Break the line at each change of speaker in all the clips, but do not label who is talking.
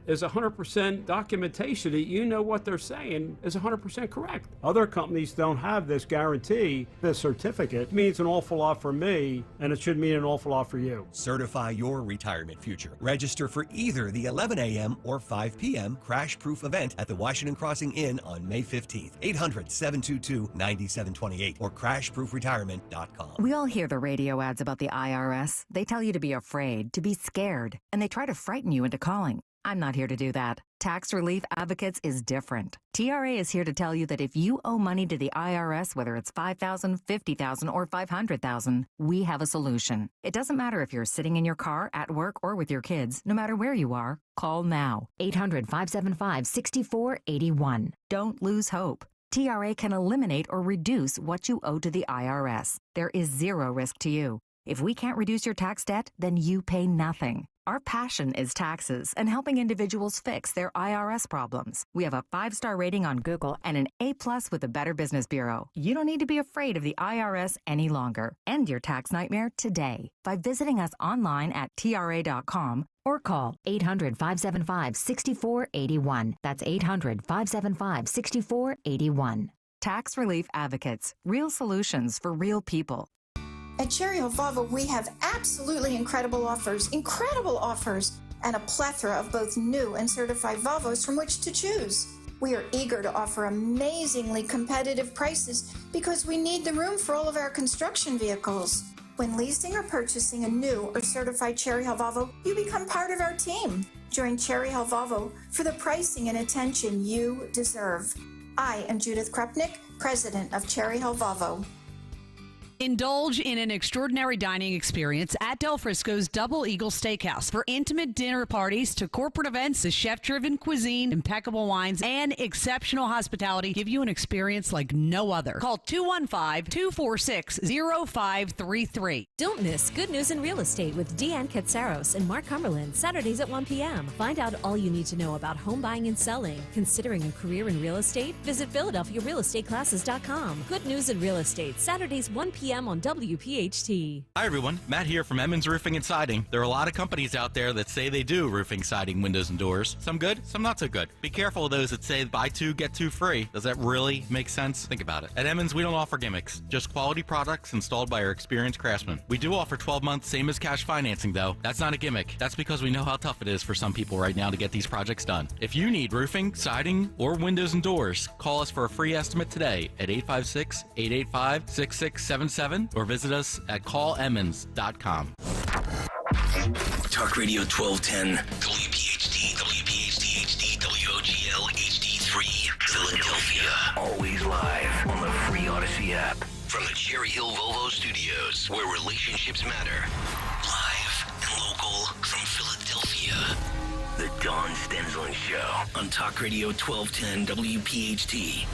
is 100% documentation that you know what they're saying is 100% correct. Other companies don't have this guarantee. This certificate means an awful lot for me, and it should mean an awful lot for you.
Certify your retirement future. Register for either the 11 a.m. or 5 p.m. Crash Proof event at the Washington Crossing Inn on May 15th. 800-722-9728 or crashproofretirement.com.
We all hear the radio ads about the IRS. They tell you to be afraid, to be scared, and they try to frighten you into calling. I'm not here to do that. Tax Relief Advocates is different. TRA is here to tell you that if you owe money to the IRS, whether it's $5,000, $50,000, or $500,000, we have a solution. It doesn't matter if you're sitting in your car, at work, or with your kids. No matter where you are, call now. 800-575-6481. Don't lose hope. TRA can eliminate or reduce what you owe to the IRS. There is zero risk to you. If we can't reduce your tax debt, then you pay nothing. Our passion is taxes and helping individuals fix their IRS problems. We have a 5-star rating on Google and an A+ with the Better Business Bureau. You don't need to be afraid of the IRS any longer. End your tax nightmare today by visiting us online at TRA.com or call 800-575-6481. That's 800-575-6481. Tax Relief Advocates. Real solutions for real people.
At Cherry Hill Volvo, we have absolutely incredible offers, and a plethora of both new and certified Volvos from which to choose. We are eager to offer amazingly competitive prices because we need the room for all of our construction vehicles. When leasing or purchasing a new or certified Cherry Hill Volvo, you become part of our team. Join Cherry Hill Volvo for the pricing and attention you deserve. I am Judith Krupnick, president of Cherry Hill Volvo.
Indulge in an extraordinary dining experience at Del Frisco's Double Eagle Steakhouse. For intimate dinner parties to corporate events, the chef-driven cuisine, impeccable wines, and exceptional hospitality give you an experience like no other. Call 215-246-0533.
Don't miss Good News in Real Estate with Deanne Katsaros and Mark Cumberland, Saturdays at 1 p.m. Find out all you need to know about home buying and selling. Considering a career in real estate? Visit PhiladelphiaRealEstateClasses.com. Good News in Real Estate, Saturdays 1 p.m. on WPHT.
Hi everyone, Matt here from Emmons Roofing and Siding. There are a lot of companies out there that say they do roofing, siding, windows, and doors. Some good, some not so good. Be careful of those that say buy two, get two free. Does that really make sense? Think about it. At Emmons, we don't offer gimmicks, just quality products installed by our experienced craftsmen. We do offer 12 months, same as cash financing though. That's not a gimmick. That's because we know how tough it is for some people right now to get these projects done. If you need roofing, siding, or windows and doors, call us for a free estimate today at 856-885-6677 or visit us at callemmons.com.
Talk Radio 1210, WPHT, WPHT-HD, WOGL HD3, Philadelphia. Always live on the free Odyssey app. From the Cherry Hill Volvo Studios, where relationships matter. Live and local from Philadelphia. The Dawn Stensland Show on Talk Radio 1210, WPHT.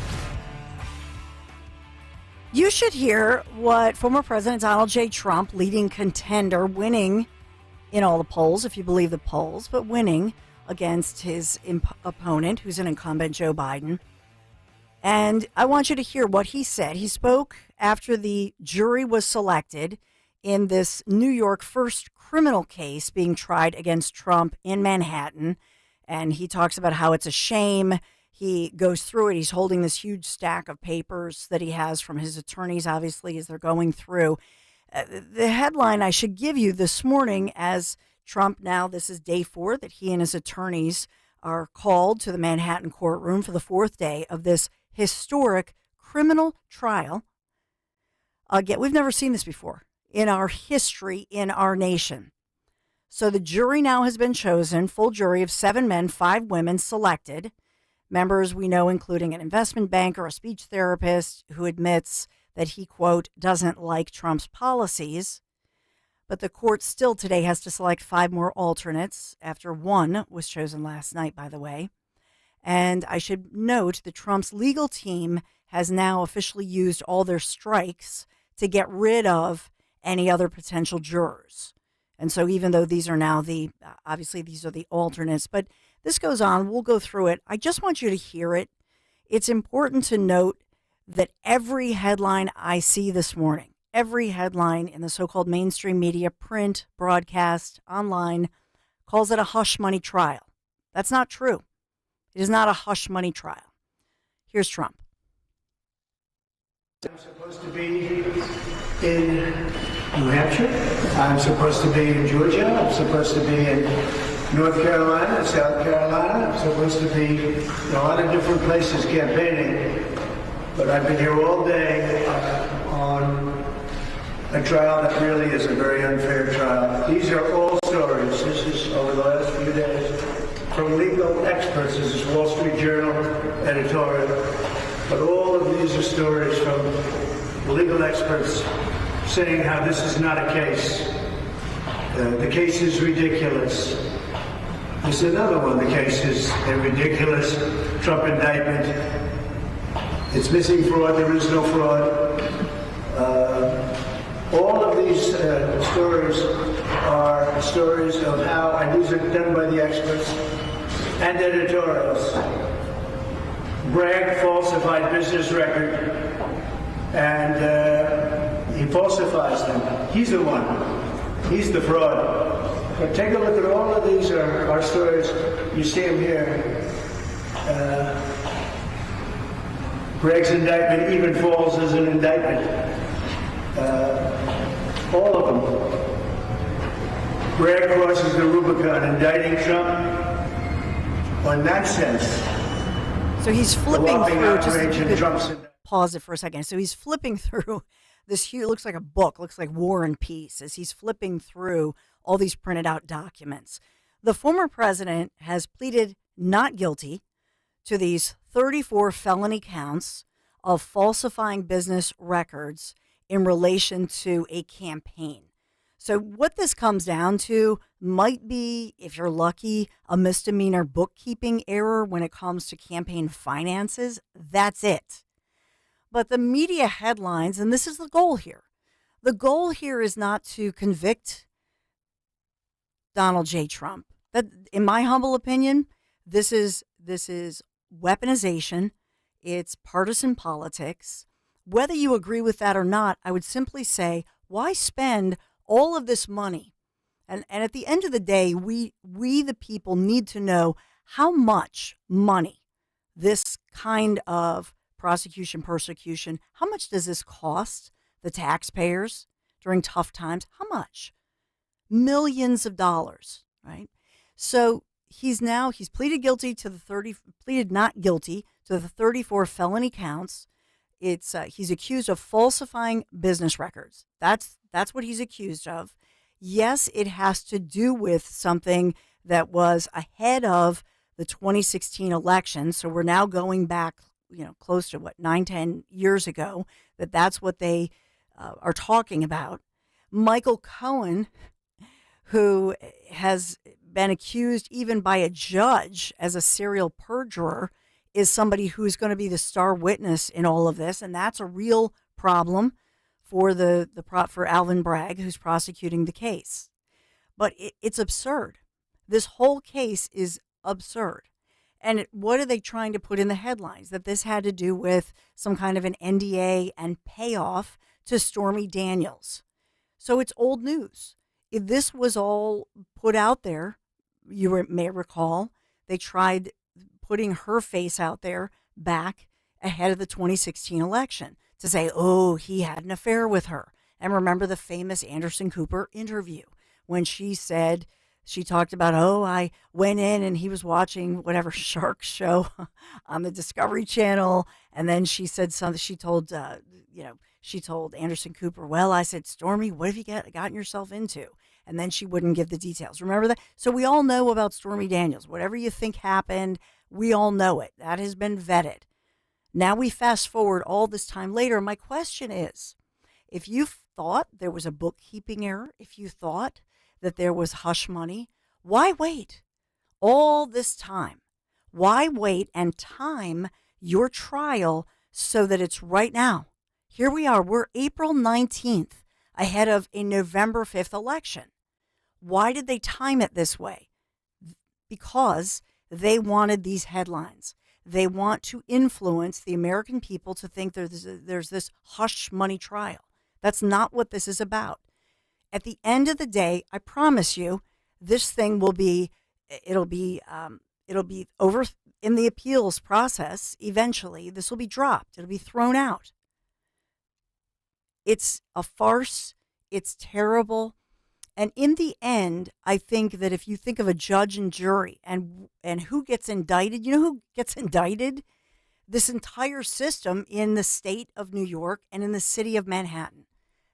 You should hear what former President Donald J. Trump, leading contender, winning in all the polls, if you believe the polls, but winning against his opponent, who's an incumbent, Joe Biden. And I want you to hear what he said. He spoke after the jury was selected in this New York first criminal case being tried against Trump in Manhattan. And he talks about how it's a shame. He goes through it. He's holding this huge stack of papers that he has from his attorneys, obviously, as they're going through. The headline I should give you this morning, as Trump now, this is day 4 that he and his attorneys are called to the Manhattan courtroom for the 4th day of this historic criminal trial. Again, we've never seen this before in our history, in our nation. So the jury now has been chosen, full jury of 7 men, 5 women selected. Members we know including an investment banker, a speech therapist who admits that he, quote, doesn't like Trump's policies. But the court still today has to select 5 more alternates after 1 was chosen last night, by the way. And I should note that Trump's legal team has now officially used all their strikes to get rid of any other potential jurors. And so even though these are now obviously these are the alternates, but this goes on, we'll go through it. I just want you to hear it. It's important to note that every headline I see this morning, every headline in the so-called mainstream media, print, broadcast, online, calls it a hush money trial. That's not true. It is not a hush money trial. Here's Trump.
I'm supposed to be in New Hampshire. I'm supposed to be in Georgia. I'm supposed to be in North Carolina, South Carolina. I'm supposed to be in a lot of different places campaigning. But I've been here all day on a trial that really is a very unfair trial. These are all stories. This is over the last few days from legal experts. This is Wall Street Journal editorial. But all of these are stories from legal experts saying how this is not a case. The case is ridiculous. There's another one. The case is a ridiculous Trump indictment. It's missing fraud. There is no fraud. All of these stories are stories of how, and these are done by the experts and editorials. Bragg falsified business record, and he falsifies them. He's the one. He's the fraud. But take a look at all of these are stories. You see them here. Bragg's indictment even falls as an indictment. All of them. Bragg crosses the Rubicon, indicting Trump on nonsense.
So he's flipping through, just pause it for a second. So he's flipping through this huge, looks like a book, looks like War and Peace, as he's flipping through all these printed out documents. The former president has pleaded not guilty to these 34 felony counts of falsifying business records in relation to a campaign. So what this comes down to might be, if you're lucky, a misdemeanor bookkeeping error when it comes to campaign finances. That's it. But the media headlines, and this is the goal here. The goal here is not to convict Donald J. Trump. That, in my humble opinion, this is weaponization. It's partisan politics. Whether you agree with that or not, I would simply say, why spend all of this money? And at the end of the day, we the people need to know how much money this kind of prosecution, persecution, how much does this cost the taxpayers during tough times? How much? Millions of dollars, right? So he's pleaded not guilty to the 34 felony counts. He's accused of falsifying business records. That's what he's accused of. Yes, it has to do with something that was ahead of the 2016 election. So we're now going back, close to 9-10 years ago. That's what they are talking about. Michael Cohen, who has been accused even by a judge as a serial perjurer, is somebody who's going to be the star witness in all of this, and that's a real problem for for Alvin Bragg, who's prosecuting the case. But it's absurd. This whole case is absurd. And what are they trying to put in the headlines? That this had to do with some kind of an NDA and payoff to Stormy Daniels. So it's old news. If this was all put out there, you may recall, they tried putting her face out there back ahead of the 2016 election to say, oh, he had an affair with her. And remember the famous Anderson Cooper interview when she said, she talked about, oh, I went in and he was watching whatever shark show on the Discovery Channel. And then she said something, she told Anderson Cooper, well, I said, Stormy, what have you gotten yourself into? And then she wouldn't give the details. Remember that? So we all know about Stormy Daniels. Whatever you think happened, we all know it. That has been vetted. Now we fast forward all this time later. My question is, if you thought there was a bookkeeping error, if you thought that there was hush money, why wait all this time? Why wait and time your trial so that it's right now? Here we are. We're April 19th ahead of a November 5th election. Why did they time it this way? Because they wanted these headlines. They want to influence the American people to think there's this hush money trial. That's not what this is about. At the end of the day, I promise you, this thing will be it'll be over in the appeals process. Eventually, this will be dropped. It'll be thrown out. It's a farce. It's terrible. And in the end, I think that if you think of a judge and jury and who gets indicted, you know who gets indicted? This entire system in the state of New York and in the city of Manhattan.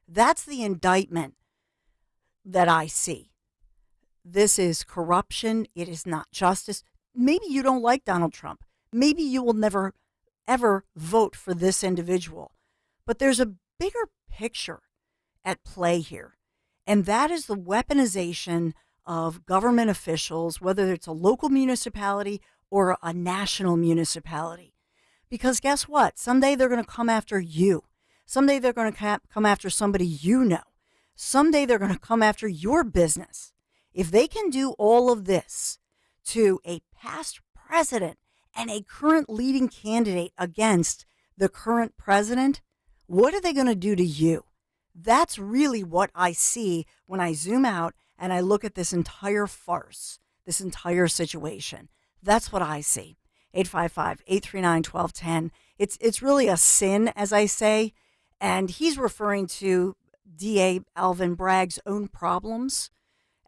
That's the indictment that I see. This is corruption. It is not justice. Maybe you don't like Donald Trump. Maybe you will never, ever vote for this individual. But there's a bigger picture at play here. And that is the weaponization of government officials, whether it's a local municipality or a national municipality. Because guess what? Someday they're going to come after you. Someday they're going to come after somebody you know. Someday they're going to come after your business. If they can do all of this to a past president and a current leading candidate against the current president, what are they going to do to you? That's really what I see when I zoom out and I look at this entire farce, this entire situation. That's what I see. 855-839-1210. It's really a sin, as I say, and he's referring to DA Alvin Bragg's own problems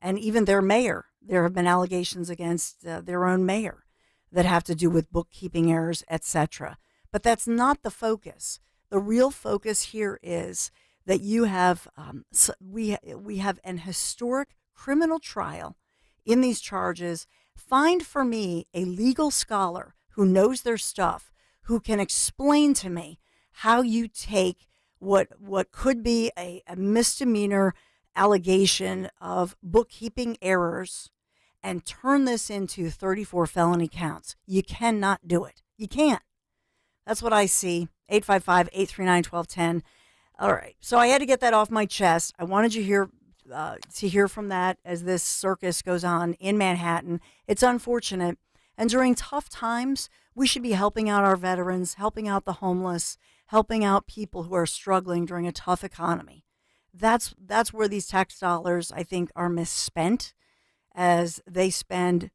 and even their mayor. There have been allegations against their own mayor that have to do with bookkeeping errors, etc. But that's not the focus. The real focus here is that you have we have an historic criminal trial in these charges. Find for me a legal scholar who knows their stuff, who can explain to me how you take what could be a misdemeanor allegation of bookkeeping errors and turn this into 34 felony counts. You cannot do it. You can't. That's what I see. 855-839-1210. All right. So I had to get that off my chest. I wanted you to hear from that as this circus goes on in Manhattan. It's unfortunate. And during tough times, we should be helping out our veterans, helping out the homeless, helping out people who are struggling during a tough economy. That's where these tax dollars, I think, are misspent, as they spend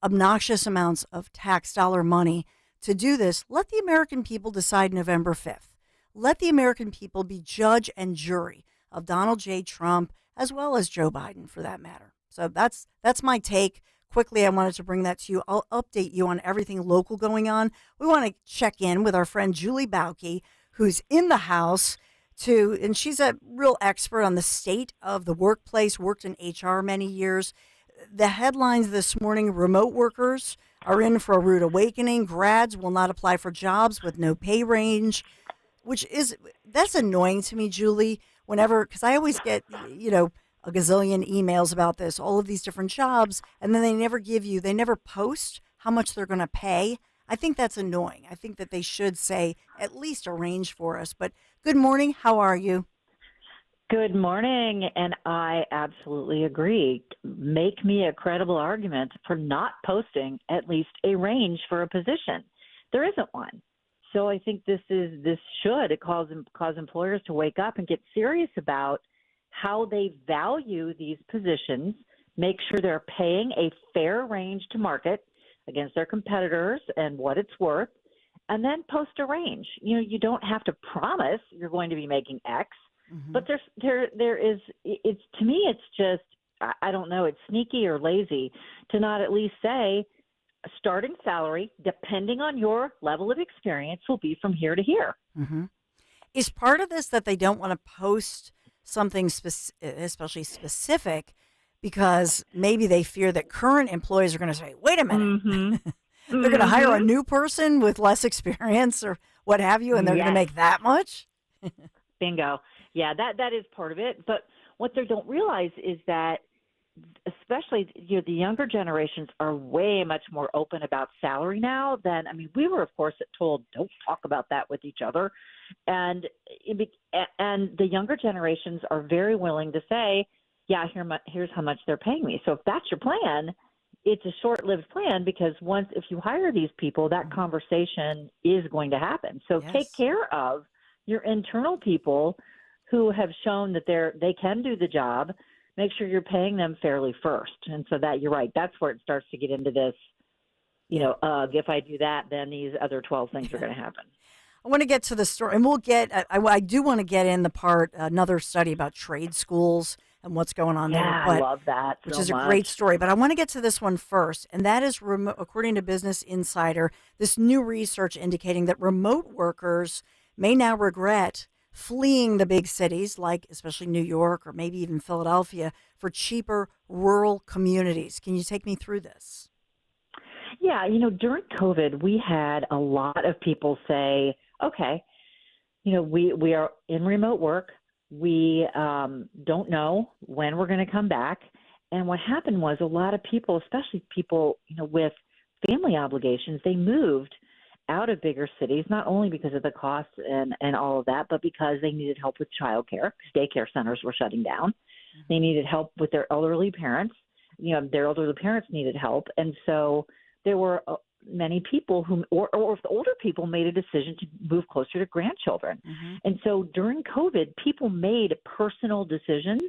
obnoxious amounts of tax dollar money to do this. Let the American people decide November 5th. Let the American people be judge and jury of Donald J. Trump, as well as Joe Biden, for that matter. So that's my take. Quickly, I wanted to bring that to you. I'll update you on everything local going on. We want to check in with our friend Julie Bauke, who's in the house, and she's a real expert on the state of the workplace, worked in HR many years. The headlines this morning: remote workers are in for a rude awakening. Grads will not apply for jobs with no pay range. That's annoying to me, Julie, because I always get, a gazillion emails about this, all of these different jobs, and then they never post how much they're going to pay. I think that's annoying. I think that they should say at least a range for us. But good morning. How are you?
Good morning, and I absolutely agree. Make me a credible argument for not posting at least a range for a position. There isn't one. So I think this should cause employers to wake up and get serious about how they value these positions, make sure they're paying a fair range to market against their competitors and what it's worth, and then post a range. You don't have to promise you're going to be making X, but there is. It's, to me, it's just, I don't know, it's sneaky or lazy to not at least say a starting salary, depending on your level of experience, will be from here to here.
Mm-hmm. Is part of this that they don't want to post something especially specific because maybe they fear that current employees are going to say, wait a minute, they're going to hire a new person with less experience or what have you, and they're going to make that much?
Bingo. Yeah, that is part of it. But what they don't realize is that especially the younger generations are way much more open about salary now than, we were, of course, told don't talk about that with each other. And the younger generations are very willing to say, yeah, here's how much they're paying me. So if that's your plan, it's a short-lived plan, because if you hire these people, that conversation is going to happen. So take care of your internal people who have shown that they can do the job. Make sure you're paying them fairly first. And so that, you're right, that's where it starts to get into this if I do that, then these other 12 things are going to happen.
I want to get to the story, and we'll get. I do want to get in the part another study about trade schools and what's going on there.
Yeah, I love that,
which
so
is a
much.
great story. But I want to get to this one first, and that is according to Business Insider, this new research indicating that remote workers may now regret fleeing the big cities, like especially New York or maybe even Philadelphia, for cheaper rural communities. Can you take me through this?
Yeah, during COVID, we had a lot of people say, okay, we are in remote work. We don't know when we're going to come back. And what happened was a lot of people, especially people, with family obligations, they moved out of bigger cities, not only because of the costs and all of that, but because they needed help with childcare. Daycare centers were shutting down. Mm-hmm. They needed help with their elderly parents. Their elderly parents needed help. And so there were many people or if the older people made a decision to move closer to grandchildren. Mm-hmm. And so during COVID, people made personal decisions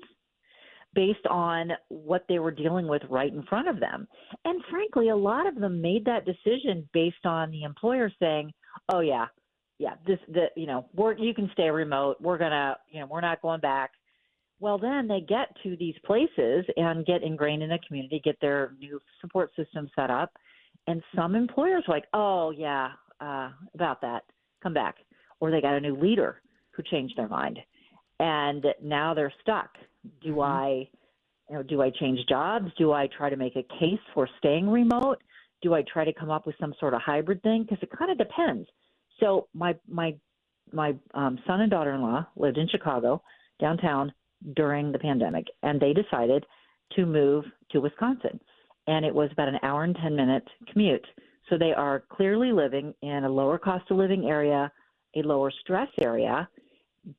based on what they were dealing with right in front of them. And frankly, a lot of them made that decision based on the employer saying, oh you can stay remote. We're not going back. Well, then they get to these places and get ingrained in a community, get their new support system set up. And some employers are like, about that, come back. Or they got a new leader who changed their mind. And now they're stuck. Do I change jobs? Do I try to make a case for staying remote? Do I try to come up with some sort of hybrid thing? Because it kind of depends. So my son and daughter-in-law lived in Chicago, downtown, during the pandemic, and they decided to move to Wisconsin. And it was about an hour and 10-minute commute. So they are clearly living in a lower cost of living area, a lower stress area,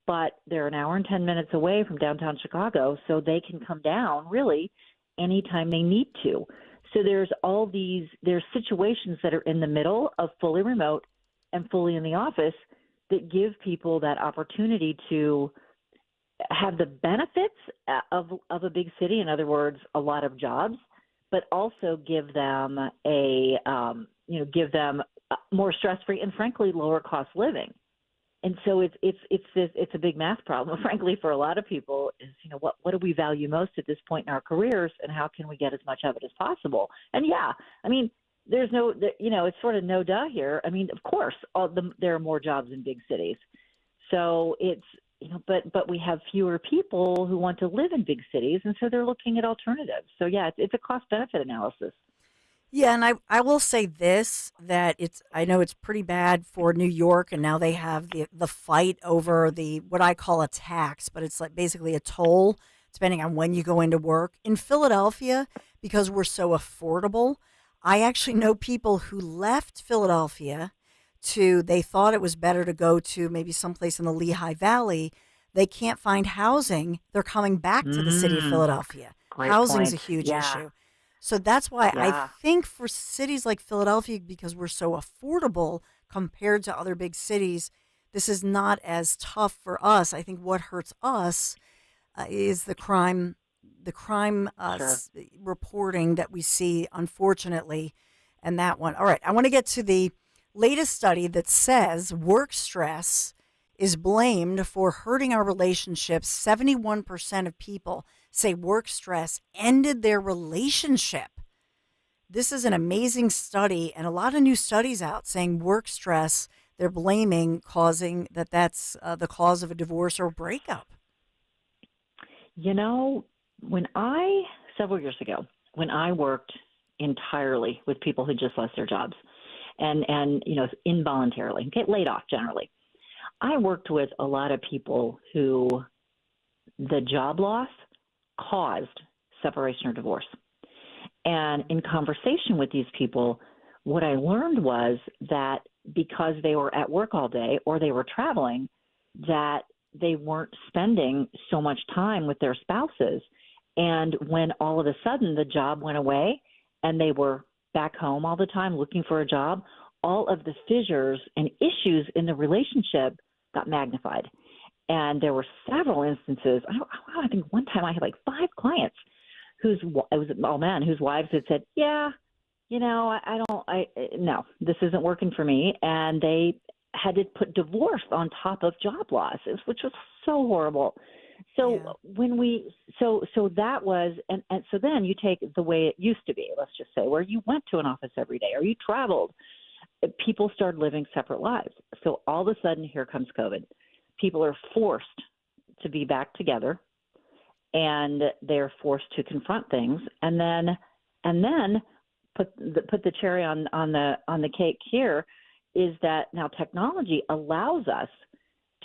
but they're an hour and 10 minutes away from downtown Chicago, so they can come down really anytime they need to. So there's situations that are in the middle of fully remote and fully in the office that give people that opportunity to have the benefits of a big city, in other words, a lot of jobs, but also give them more stress-free and frankly lower cost living. And so it's a big math problem, frankly, for a lot of people. Is what do we value most at this point in our careers, and how can we get as much of it as possible? And there's it's sort of no duh here. Of course, there are more jobs in big cities, so it's but we have fewer people who want to live in big cities, and so they're looking at alternatives. So it's a cost benefit analysis.
Yeah, and I will say this, that I know it's pretty bad for New York, and now they have the fight over what I call a tax, but it's like basically a toll depending on when you go into work. In Philadelphia, because we're so affordable, I actually know people who left Philadelphia they thought it was better to go to maybe someplace in the Lehigh Valley. They can't find housing. They're coming back to the city of Philadelphia. Housing's a huge issue. So that's why I think for cities like Philadelphia, because we're so affordable compared to other big cities, this is not as tough for us. I think what hurts us is the crime reporting that we see, unfortunately, and that one. All right, I want to get to the latest study that says work stress is blamed for hurting our relationships. 71% of people say work stress ended their relationship. This is an amazing study, and a lot of new studies out saying work stress, they're blaming that's the cause of a divorce or breakup.
Several years ago, when I worked entirely with people who just lost their jobs and involuntarily, get laid off generally, I worked with a lot of people who the job loss caused separation or divorce. And in conversation with these people, what I learned was that because they were at work all day or they were traveling, that they weren't spending so much time with their spouses. And when all of a sudden the job went away and they were back home all the time looking for a job, all of the fissures and issues in the relationship got magnified. And there were several instances. I think one time I had like 5 clients whose wives had said, yeah, no, this isn't working for me. And they had to put divorce on top of job losses, which was so horrible. So so that was, and so then you take the way it used to be, let's just say, where you went to an office every day or you traveled, people started living separate lives. So all of a sudden, here comes COVID. People are forced to be back together, and they're forced to confront things, and then put the cherry on the cake here is that now technology allows us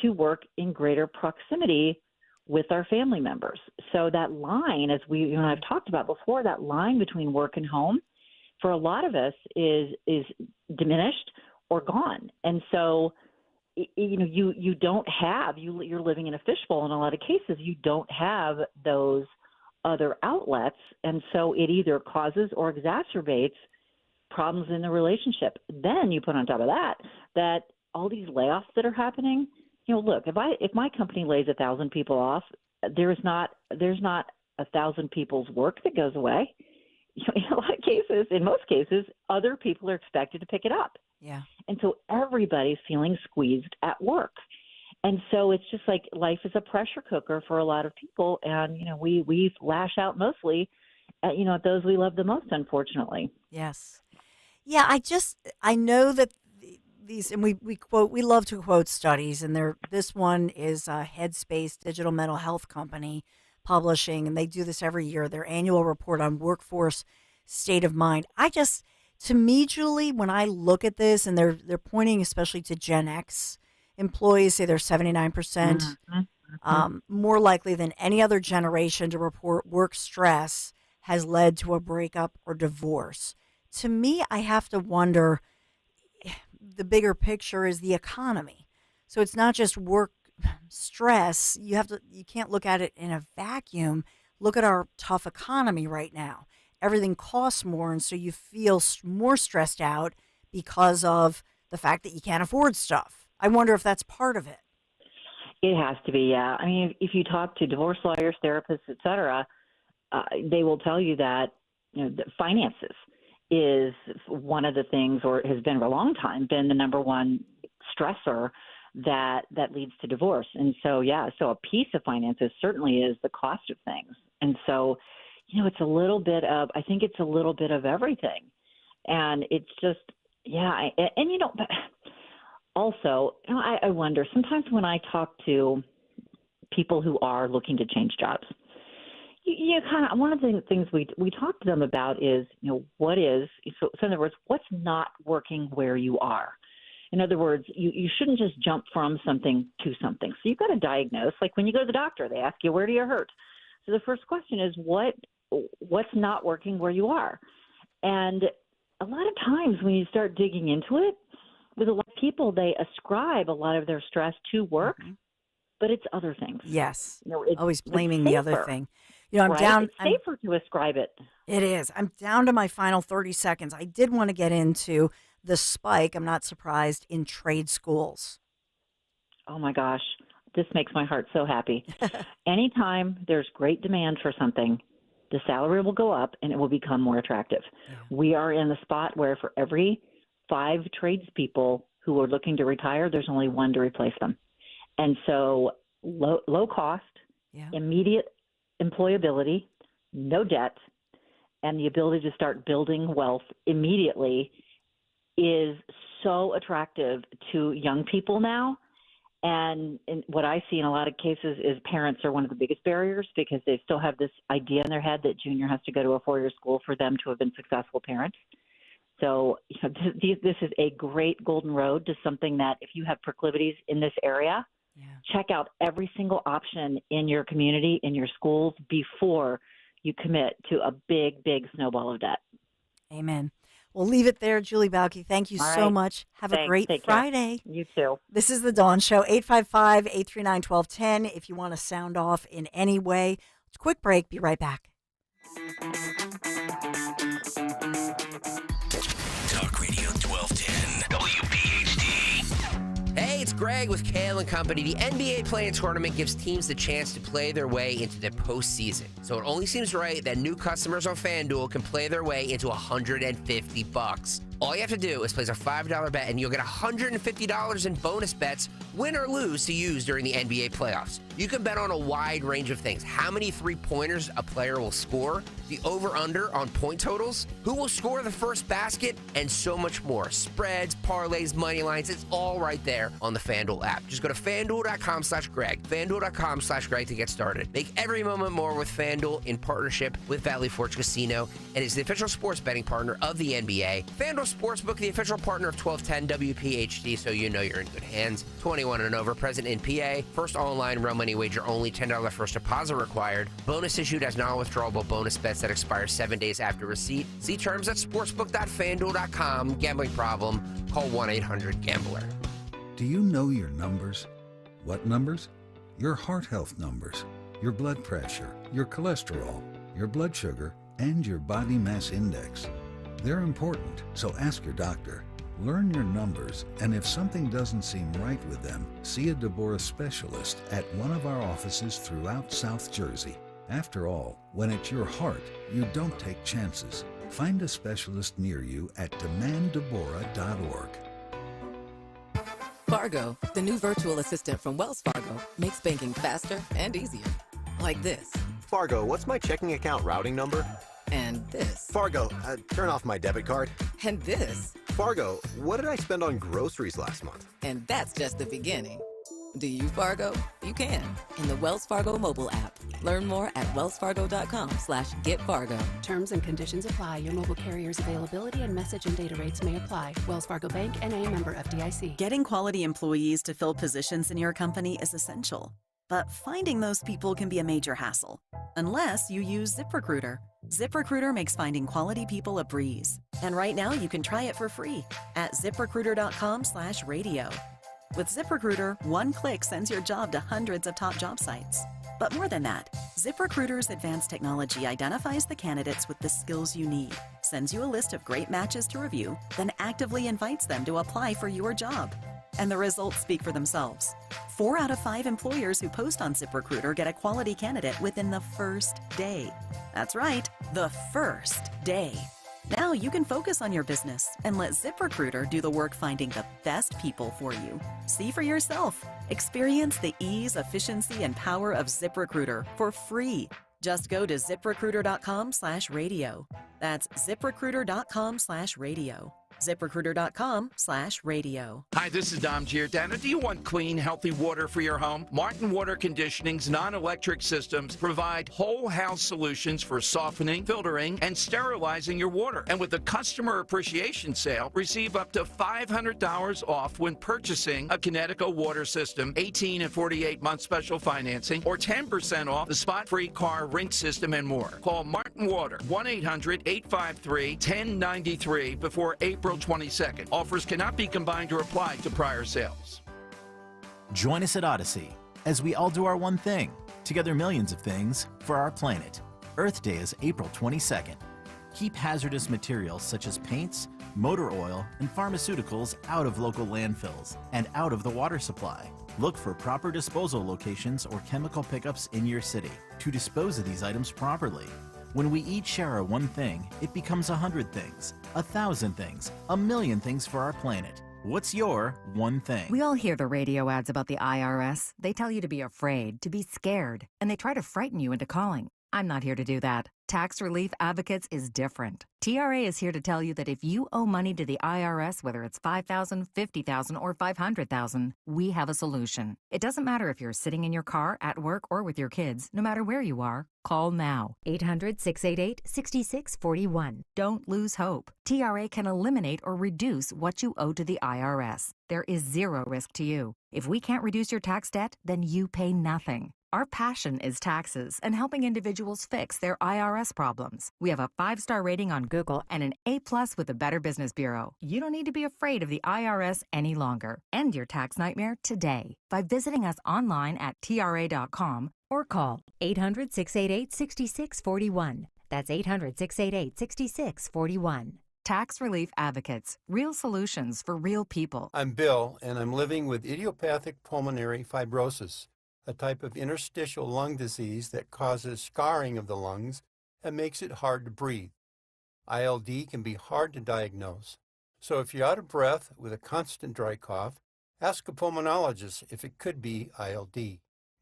to work in greater proximity with our family members. So that line, as I've talked about before, that line between work and home, for a lot of us is diminished or gone. And so, you don't have, you're living in a fishbowl in a lot of cases. You don't have those other outlets. And so it either causes or exacerbates problems in the relationship. Then you put on top of that all these layoffs that are happening. Look, if my company lays 1,000 people off, there's not 1,000 people's work that goes away. In a lot of cases, in most cases, other people are expected to pick it up.
Yeah.
And so everybody's feeling squeezed at work. And so it's just like life is a pressure cooker for a lot of people. And, we lash out mostly at those we love the most, unfortunately.
Yes. Yeah, I know that these, and we love to quote studies, and this one is Headspace Digital Mental Health Company publishing, and they do this every year, their annual report on workforce state of mind. To me, Julie, when I look at this, and they're pointing especially to Gen X employees, say they're 79%, more likely than any other generation to report work stress has led to a breakup or divorce. To me, I have to wonder, the bigger picture is the economy. So it's not just work stress. You can't look at it in a vacuum. Look at our tough economy right now. Everything costs more, and so you feel more stressed out because of the fact that you can't afford stuff. I wonder if that's part of it.
It has to be, yeah. I mean, if you talk to divorce lawyers, therapists, et cetera, they will tell you that the finances is one of the things, or has been for a long time, been the number one stressor that leads to divorce. And so, so a piece of finances certainly is the cost of things. And so, it's a little bit of, I think it's a little bit of everything. And it's just, also, I wonder sometimes when I talk to people who are looking to change jobs, one of the things we talk to them about is, what is, so in other words, what's not working where you are? In other words, you shouldn't just jump from something to something. So you've got to diagnose, like when you go to the doctor, they ask you, where do you hurt? So the first question is, what's not working where you are? And a lot of times when you start digging into it, with a lot of people, they ascribe a lot of their stress to work, but it's other things.
Yes.
It's
always blaming the other thing. I'm
right?
down.
It's safer to ascribe it.
It is. I'm down to my final 30 seconds. I did want to get into the spike, I'm not surprised, in trade schools.
Oh my gosh, this makes my heart so happy. Anytime there's great demand for something, the salary will go up and it will become more attractive. Yeah. We are in the spot where for every 5 tradespeople who are looking to retire, there's only 1 to replace them. And so low cost, immediate employability, no debt, and the ability to start building wealth immediately is so attractive to young people now. And what I see in a lot of cases is parents are one of the biggest barriers because they still have this idea in their head that junior has to go to a 4-year school for them to have been successful parents. So this is a great golden road to something that if you have proclivities in this area, check out every single option in your community, in your schools, before you commit to a big, big snowball of debt.
Amen. We'll leave it there. Julie Balke, thank you so much. Have a great Friday.
You too.
This is The Dawn Show, 855-839-1210. If you want to sound off in any way. Quick break. Be right back.
Talk Radio 1210, WPHT.
Hey, it's with Greg with Kale and Company. The NBA Play-In Tournament gives teams the chance to play their way into the postseason. So it only seems right that new customers on FanDuel can play their way into $150. All you have to do is place a $5 bet and you'll get $150 in bonus bets, win or lose, to use during the NBA playoffs. You can bet on a wide range of things. How many three-pointers a player will score, the over-under on point totals, who will score the first basket, and so much more. Spreads, parlays, money lines, it's all right there on the FanDuel app. Just go to FanDuel.com/Greg, FanDuel.com/Greg to get started. Make every moment more with FanDuel in partnership with Valley Forge Casino and is the official sports betting partner of the NBA. FanDuel Sportsbook, the official partner of 1210 WPHT, so you know you're in good hands. 21 and over, present in PA. First online real money wager only, $10 first deposit required. Bonus issued as non-withdrawable bonus bets that expire 7 days after receipt. See terms at sportsbook.fanduel.com. Gambling problem? Call 1-800-GAMBLER.
Do you know your numbers? What numbers? Your heart health numbers, your blood pressure, your cholesterol, your blood sugar, and your body mass index. They're important, so ask your doctor. Learn your numbers, and if something doesn't seem right with them, see a Deborah specialist at one of our offices throughout South Jersey. After all, when it's your heart, you don't take chances. Find a specialist near you at demanddeborah.org.
Fargo, the new virtual assistant from Wells Fargo, makes banking faster and easier. Like this.
Fargo, what's my checking account routing number?
And this.
Fargo, turn off my debit card.
And this.
Fargo, what did I spend on groceries last month?
And that's just the beginning. Do you, Fargo? You can in the Wells Fargo mobile app. Learn more at wellsfargo.com/getfargo.
Terms and conditions apply. Your mobile carrier's availability and message and data rates may apply. Wells Fargo Bank, N.A., member FDIC.
Getting quality employees to fill positions in your company is essential. But finding those people can be a major hassle, unless you use ZipRecruiter. ZipRecruiter makes finding quality people a breeze. And right now you can try it for free at ZipRecruiter.com/radio. With ZipRecruiter, one click sends your job to hundreds of top job sites. But more than that, ZipRecruiter's advanced technology identifies the candidates with the skills you need, sends you a list of great matches to review, then actively invites them to apply for your job. And the results speak for themselves. 4 out of 5 employers who post on ZipRecruiter get a quality candidate within the first day. That's right, the first day. Now you can focus on your business and let ZipRecruiter do the work finding the best people for you. See for yourself. Experience the ease, efficiency, and power of ZipRecruiter for free. Just go to ZipRecruiter.com/radio. That's ZipRecruiter.com/radio. ZipRecruiter.com/radio.
Hi, this is Dom Giordano. Do you want clean, healthy water for your home? Martin Water Conditioning's non-electric systems provide whole house solutions for softening, filtering, and sterilizing your water. And with the customer appreciation sale, receive up to $500 off when purchasing a Connecticut water system, 18 and 48-month special financing, or 10% off the spot-free car rinse system and more. Call Martin Water, 1-800-853-1093 before April 22nd. Offers cannot be combined or applied to prior sales.
Join us at Odyssey as we all do our one thing, together millions of things for our planet. Earth Day is April 22nd. Keep hazardous materials such as paints, motor oil, and pharmaceuticals out of local landfills and out of the water supply. Look for proper disposal locations or chemical pickups in your city to dispose of these items properly. When we each share our one thing, it becomes 100 things, 1,000 things, 1,000,000 things for our planet. What's your one thing?
We all hear the radio ads about the IRS. They tell you to be afraid, to be scared, and they try to frighten you into calling. I'm not here to do that. Tax Relief Advocates is different. TRA is here to tell you that if you owe money to the IRS, whether it's $5,000, $50,000, or $500,000, we have a solution. It doesn't matter if you're sitting in your car, at work, or with your kids. No matter where you are, call now.
800-688-6641.
Don't lose hope. TRA can eliminate or reduce what you owe to the IRS. There is zero risk to you. If we can't reduce your tax debt, then you pay nothing. Our passion is taxes and helping individuals fix their IRS problems. We have a 5-star rating on Google and an A+ with the Better Business Bureau. You don't need to be afraid of the IRS any longer. End your tax nightmare today by visiting us online at TRA.com
or call 800-688-6641. That's 800-688-6641.
Tax Relief Advocates. Real solutions for real people.
I'm Bill, and I'm living with idiopathic pulmonary fibrosis, a type of interstitial lung disease that causes scarring of the lungs and makes it hard to breathe. ILD can be hard to diagnose, so if you're out of breath with a constant dry cough, ask a pulmonologist if it could be ILD.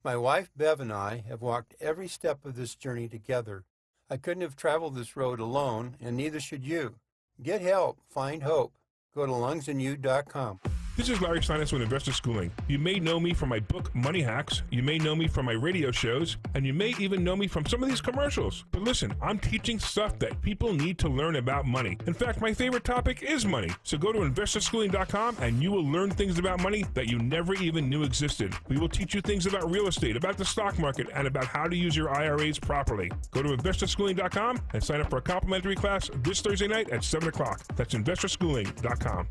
My wife Bev and I have walked every step of this journey together. I couldn't have traveled this road alone, and neither should you. Get help. Find hope. Go to lungsandyou.com.
This is Larry Steinitz with Investor Schooling. You may know me from my book, Money Hacks. You may know me from my radio shows, and you may even know me from some of these commercials. But listen, I'm teaching stuff that people need to learn about money. In fact, my favorite topic is money. So go to investorschooling.com and you will learn things about money that you never even knew existed. We will teach you things about real estate, about the stock market, and about how to use your IRAs properly. Go to investorschooling.com and sign up for a complimentary class this Thursday night at 7 o'clock. That's investorschooling.com.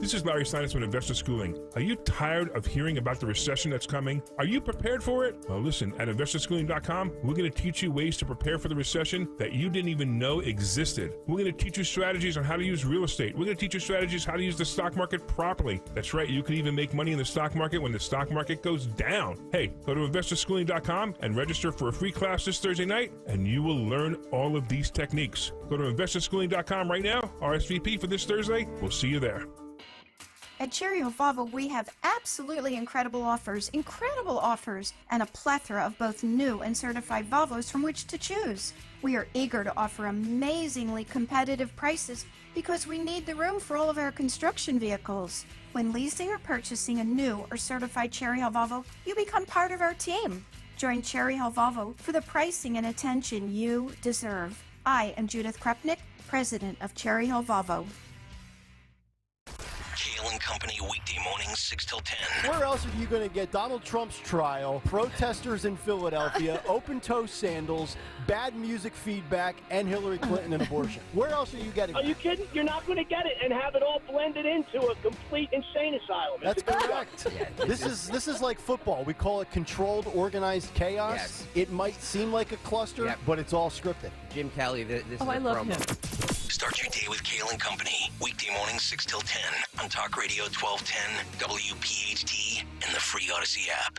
This is Larry Steinitz with Investor Schooling. Are you tired of hearing about the recession that's coming? Are you prepared for it? Well, listen, at investorschooling.com, we're going to teach you ways to prepare for the recession that you didn't even know existed. We're going to teach you strategies on how to use real estate. We're going to teach you strategies how to use the stock market properly. That's right, you can even make money in the stock market when the stock market goes down. Hey, go to investorschooling.com and register for a free class this Thursday night, and you will learn all of these techniques. Go to investorschooling.com right now, RSVP for this Thursday. We'll see you there.
At Cherry Hill Volvo, we have absolutely incredible offers, and a plethora of both new and certified Volvos from which to choose. We are eager to offer amazingly competitive prices because we need the room for all of our construction vehicles. When leasing or purchasing a new or certified Cherry Hill Volvo, you become part of our team. Join Cherry Hill Volvo for the pricing and attention you deserve. I am Judith Krupnick, president of Cherry Hill Volvo.
Kale and Company, weekday mornings, 6 till 10.
Where else are you going to get Donald Trump's trial, protesters in Philadelphia, open-toe sandals, bad music feedback, and Hillary Clinton and abortion? Where else are you getting
Are you kidding? You're not going to get it and have it all blended into a complete insane asylum.
That's correct. This is like football. We call it controlled, organized chaos.
Yes.
It might seem like a cluster, but it's all scripted.
Jim Kelly, this is
I love him.
Start your day with Kale and Company, weekday mornings, 6 till 10 on Talk Radio 1210, WPHT, and the free Odyssey app.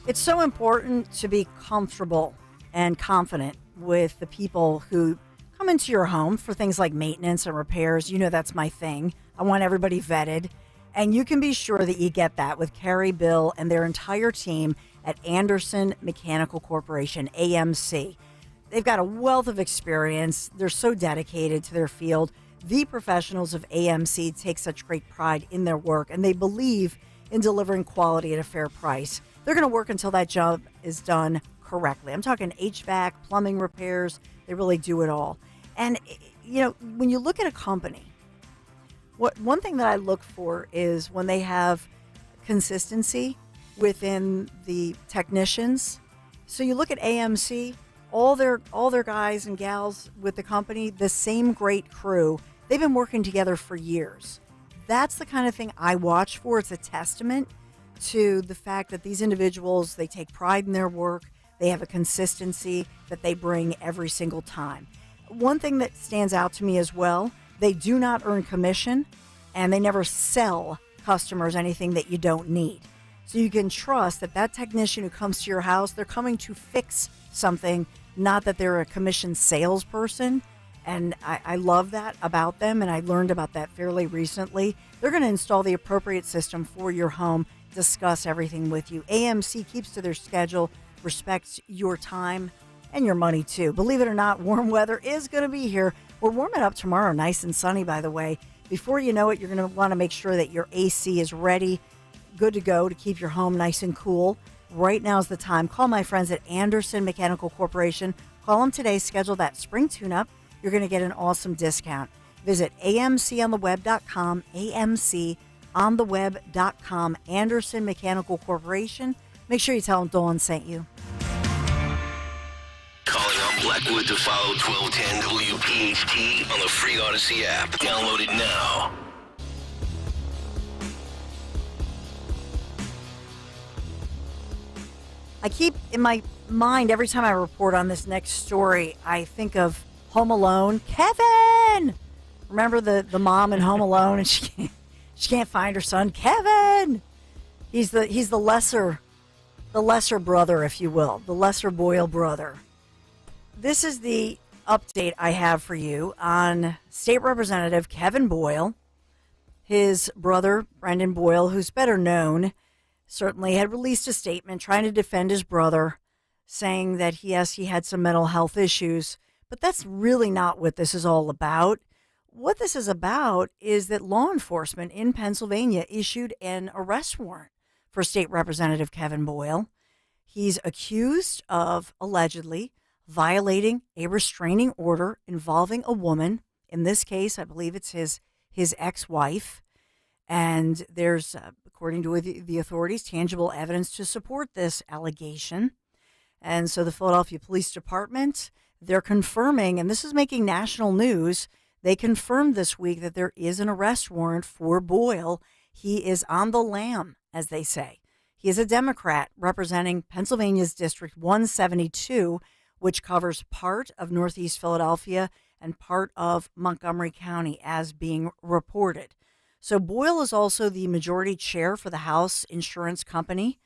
It's so important to be comfortable and confident with the people who come into your home for things like maintenance and repairs. You know that's my thing. I want everybody vetted. And you can be sure that you get that with Carrie, Bill, and their entire team at Anderson Mechanical Corporation, AMC. They've got a wealth of experience. They're so dedicated to their field. The professionals of AMC take such great pride in their work, and they believe in delivering quality at a fair price. They're going to work until that job is done correctly. I'm talking HVAC, plumbing repairs. They really do it all. And, you know, when you look at a company, one thing that I look for is when they have consistency within the technicians. So you look at AMC, all their guys and gals with the company, the same great crew, they've been working together for years. That's the kind of thing I watch for. It's a testament to the fact that these individuals, they take pride in their work. They have a consistency that they bring every single time. One thing that stands out to me as well, they do not earn commission, and they never sell customers anything that you don't need. So you can trust that that technician who comes to your house, they're coming to fix something, not that they're a commission salesperson. And I love that about them, and I learned about that fairly recently. They're going to install the appropriate system for your home, discuss everything with you. AMC keeps to their schedule, respects your time and your money too. Believe it or not, warm weather is going to be here. We're warming up tomorrow, nice and sunny, by the way. Before you know it, you're going to want to make sure that your AC is ready, good to go to keep your home nice and cool. Right now is the time. Call my friends at Anderson Mechanical Corporation. Call them today. Schedule that spring tune-up. You're going to get an awesome discount. Visit amcontheweb.com, amcontheweb.com, Anderson Mechanical Corporation. Make sure you tell them Dawn sent you.
Calling on Blackwood to follow 1210 WPHT on the free Odyssey app. Download it now.
I keep in my mind every time I report on this next story, I think of Home Alone. Kevin! Remember the mom in Home Alone, and she can't find her son. Kevin! He's the lesser brother, if you will, the lesser Boyle brother. This is the update I have for you on State Representative Kevin Boyle. His brother, Brendan Boyle, who's better known, certainly had released a statement trying to defend his brother, saying that, yes, he had some mental health issues, but that's really not what this is all about. What this is about is that law enforcement in Pennsylvania issued an arrest warrant for State Representative Kevin Boyle. He's accused of allegedly violating a restraining order involving a woman. In this case, I believe it's his ex-wife. And there's, according to the authorities, tangible evidence to support this allegation. And so the Philadelphia Police Department, they're confirming, and this is making national news, they confirmed this week that there is an arrest warrant for Boyle. He is on the lam, as they say. He is a Democrat representing Pennsylvania's District 172, which covers part of Northeast Philadelphia and part of Montgomery County, as being reported. So Boyle is also the majority chair for the House Insurance Company,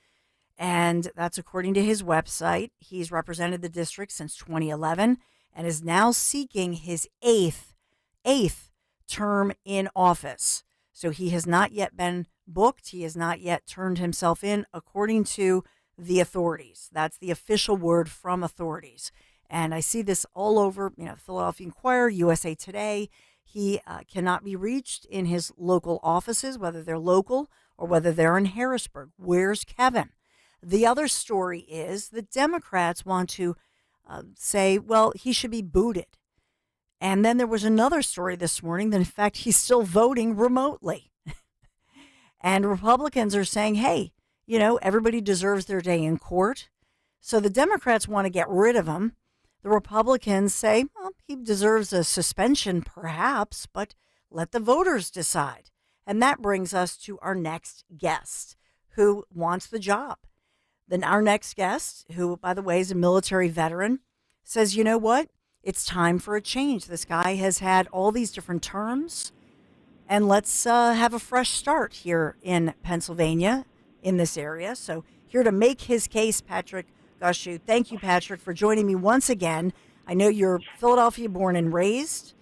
and that's according to his website. He's represented the district since 2011 and is now seeking his eighth term in office. So he has not yet been booked. He has not yet turned himself in, according to the authorities. That's the official word from authorities. And I see this all over, Philadelphia Inquirer, USA Today. He cannot be reached in his local offices, whether they're local or whether they're in Harrisburg. Where's Kevin? The other story is the Democrats want to say, well, he should be booted. And then there was another story this morning that, in fact, he's still voting remotely. And Republicans are saying, hey, everybody deserves their day in court. So the Democrats want to get rid of him. The Republicans say, well, he deserves a suspension, perhaps, but let the voters decide. And that brings us to our next guest, who wants the job. Then our next guest, who, by the way, is a military veteran, says, you know what? It's time for a change. This guy has had all these different terms, and let's have a fresh start here in Pennsylvania, in this area. So here to make his case, Patrick Gushu. Thank you, Patrick, for joining me once again. I know you're Philadelphia born and raised,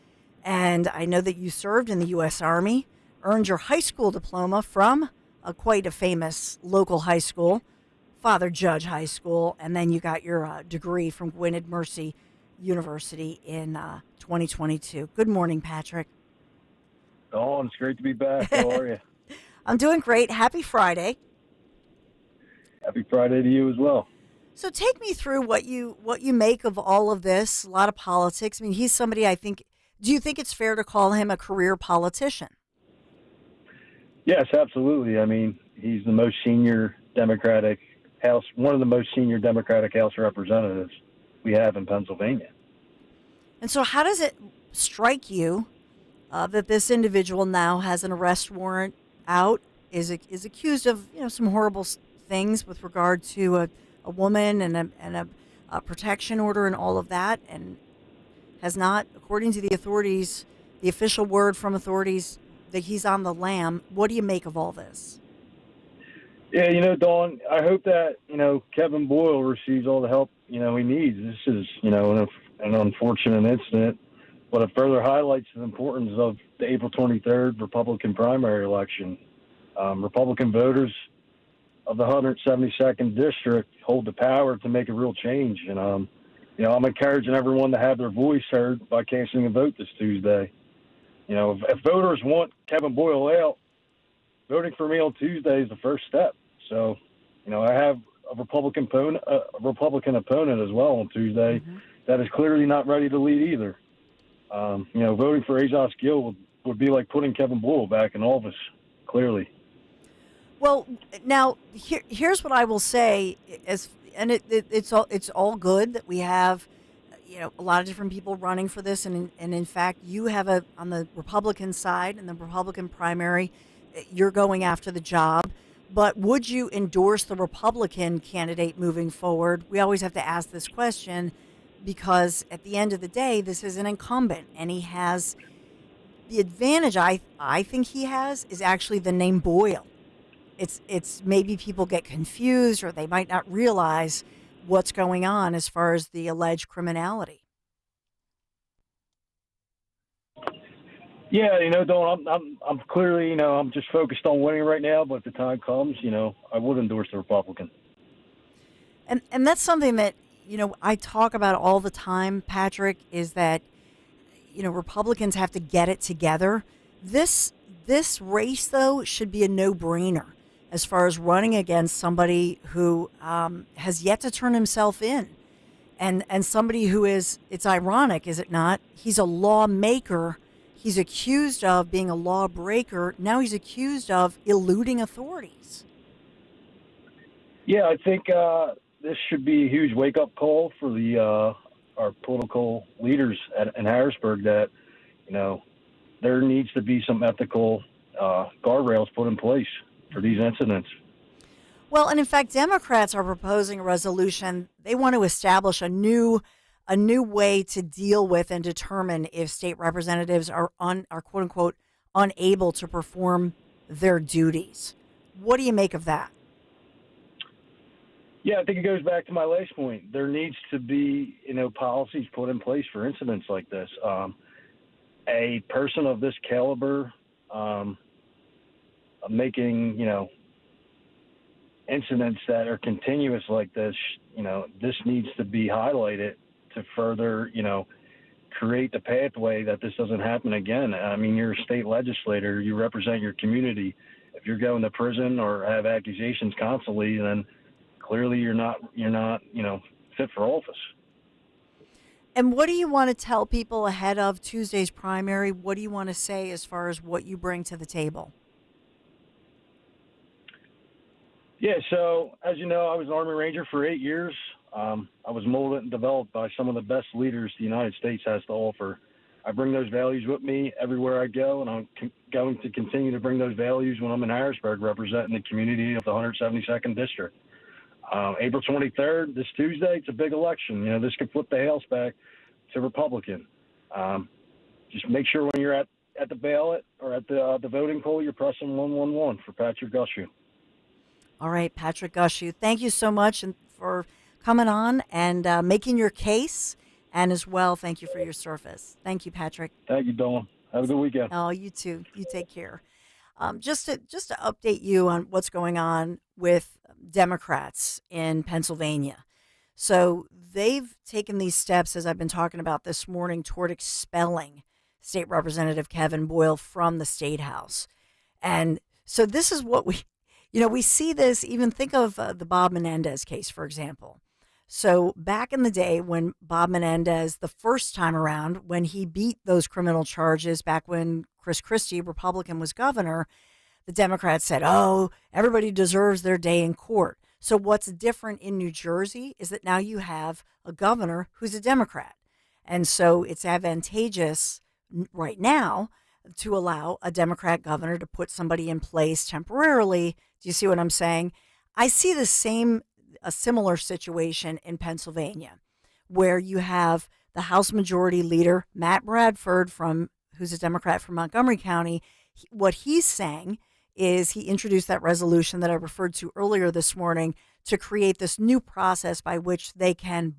and I know that you served in the U.S. Army, earned your high school diploma from quite a famous local high school, Father Judge High School, and then you got your degree from Gwynedd Mercy University in 2022. Good morning, Patrick.
Oh, it's great to be back. How are you?
I'm doing great. Happy Friday.
Happy Friday to you as well.
So take me through what you make of all of this. A lot of politics. I mean, he's somebody I think. Do you think it's fair to call him a career politician?
Yes, absolutely. I mean, he's the most senior Democratic House, one of the most senior Democratic House representatives we have in Pennsylvania.
And so how does it strike you that this individual now has an arrest warrant out, is accused of some horrible things with regard to a woman and a protection order and all of that, and has not, according to the authorities, the official word from authorities, that he's on the lam? What do you make of all this?
Yeah, Dawn, I hope that, Kevin Boyle receives all the help, he needs. This is, an unfortunate incident, but it further highlights the importance of the April 23rd Republican primary election. Republican voters of the 172nd District hold the power to make a real change. And, I'm encouraging everyone to have their voice heard by casting a vote this Tuesday. If voters want Kevin Boyle out, voting for me on Tuesday is the first step. So, I have a Republican opponent as well on Tuesday that is clearly not ready to lead either. Voting for Azaz Gill would be like putting Kevin Boyle back in office, clearly.
Well, now here's what I will say, it's all good that we have, a lot of different people running for this, and in fact, you have on the Republican side, in the Republican primary, you're going after the job. But would you endorse the Republican candidate moving forward? We always have to ask this question because at the end of the day, this is an incumbent, and he has the advantage I think he has is actually the name Boyle. It's maybe people get confused or they might not realize what's going on as far as the alleged criminality.
Yeah, Dawn, I'm clearly, I'm just focused on winning right now. But if the time comes, I would endorse the Republican.
And that's something that I talk about all the time, Patrick. Is that Republicans have to get it together. This race though should be a no-brainer as far as running against somebody who has yet to turn himself in, and somebody who is. It's ironic, is it not? He's a lawmaker. He's accused of being a lawbreaker. Now he's accused of eluding authorities.
Yeah, I think this should be a huge wake-up call for our political leaders in Harrisburg that, there needs to be some ethical guardrails put in place for these incidents.
Well, and in fact, Democrats are proposing a resolution. They want to establish a new way to deal with and determine if state representatives are quote unquote unable to perform their duties. What do you make of that?
Yeah, I think it goes back to my last point. There needs to be, policies put in place for incidents like this. A person of this caliber making, incidents that are continuous like this, this needs to be highlighted to further, create the pathway that this doesn't happen again. I mean, you're a state legislator, you represent your community. If you're going to prison or have accusations constantly, then clearly you're not, fit for office.
And what do you want to tell people ahead of Tuesday's primary? What do you want to say as far as what you bring to the table?
Yeah, so as you know, I was an Army Ranger for 8 years. I was molded and developed by some of the best leaders the United States has to offer. I bring those values with me everywhere I go, and I'm going to continue to bring those values when I'm in Harrisburg representing the community of the 172nd District. April 23rd, this Tuesday, it's a big election. This could flip the House back to Republican. Just make sure when you're at the ballot or at the voting poll, you're pressing 111 for Patrick Gushew.
All right, Patrick Gushew, thank you so much for coming on and making your case. And as well, thank you for your service. Thank you, Patrick.
Thank you, Dawn. Have a good weekend.
Oh, you too. You take care. Just to update you on what's going on with Democrats in Pennsylvania. So they've taken these steps, as I've been talking about this morning, toward expelling State Representative Kevin Boyle from the State House. And so this is what we see this, even think of the Bob Menendez case, for example. So back in the day when Bob Menendez, the first time around, when he beat those criminal charges back when Chris Christie, Republican, was governor, the Democrats said, oh, everybody deserves their day in court. So what's different in New Jersey is that now you have a governor who's a Democrat. And so it's advantageous right now to allow a Democrat governor to put somebody in place temporarily. Do you see what I'm saying? I see a similar situation in Pennsylvania, where you have the House Majority Leader, Matt Bradford, who's a Democrat from Montgomery County. What he's saying is he introduced that resolution that I referred to earlier this morning to create this new process by which they can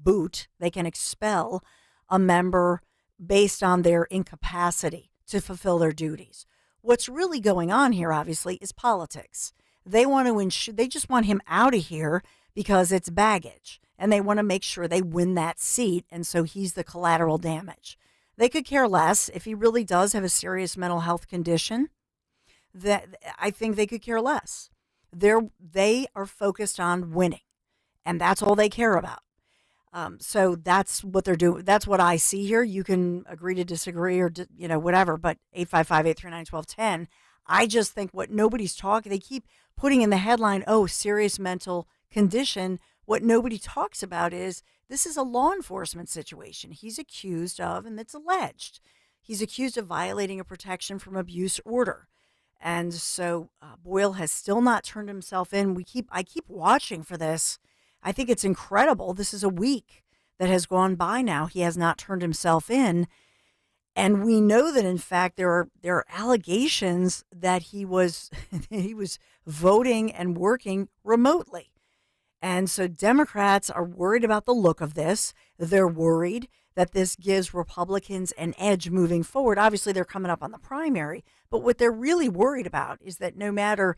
expel a member based on their incapacity to fulfill their duties. What's really going on here, obviously, is politics. They want to they just want him out of here because it's baggage, and they want to make sure they win that seat, and so he's the collateral damage. They could care less if he really does have a serious mental health condition. That I think they could care less. They are focused on winning, and that's all they care about. So that's what they're doing. That's what I see here. You can agree to disagree or whatever, but 855-839-1210. I just think what nobody's talking. They keep putting in the headline, "Oh, serious mental condition." What nobody talks about is this is a law enforcement situation. He's accused of, and it's alleged, he's accused of violating a protection from abuse order. And so Boyle has still not turned himself in. I keep watching for this. I think it's incredible. This is a week that has gone by now. He has not turned himself in. And we know that, in fact, there are allegations that he was voting and working remotely. And so Democrats are worried about the look of this. They're worried that this gives Republicans an edge moving forward. Obviously, they're coming up on the primary. But what they're really worried about is that no matter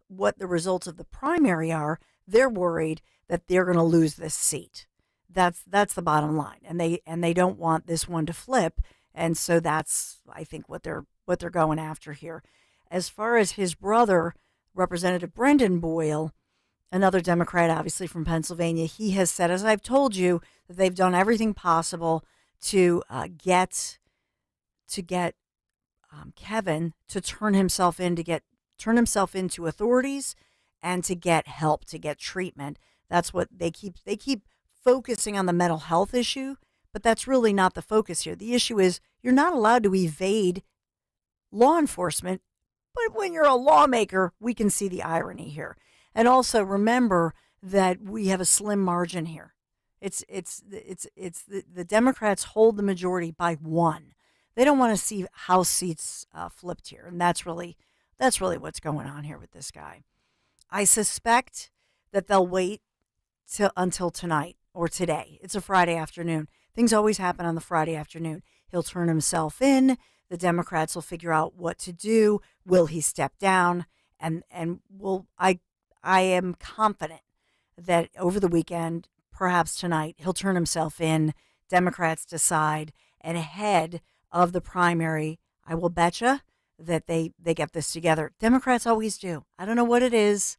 what the results of the primary are, they're worried that they're going to lose this seat. That's the bottom line. And they don't want this one to flip. And so that's, I think, what they're going after here. As far as his brother, Representative Brendan Boyle, another Democrat, obviously from Pennsylvania, he has said, as I've told you, that they've done everything possible to get Kevin to turn himself into authorities and to get help, to get treatment. That's what they keep focusing on, the mental health issue. But that's really not the focus here. The issue is you're not allowed to evade law enforcement. But when you're a lawmaker, we can see the irony here. And also remember that we have a slim margin here. It's the Democrats hold the majority by one. They don't want to see House seats flipped here, and that's really what's going on here with this guy. I suspect that they'll wait until tonight or today. It's a Friday afternoon. Things always happen on the Friday afternoon. He'll turn himself in. The Democrats will figure out what to do. Will he step down? And I am confident that over the weekend, perhaps tonight, he'll turn himself in. Democrats decide, and ahead of the primary, I will betcha that they get this together. Democrats always do. I don't know what it is.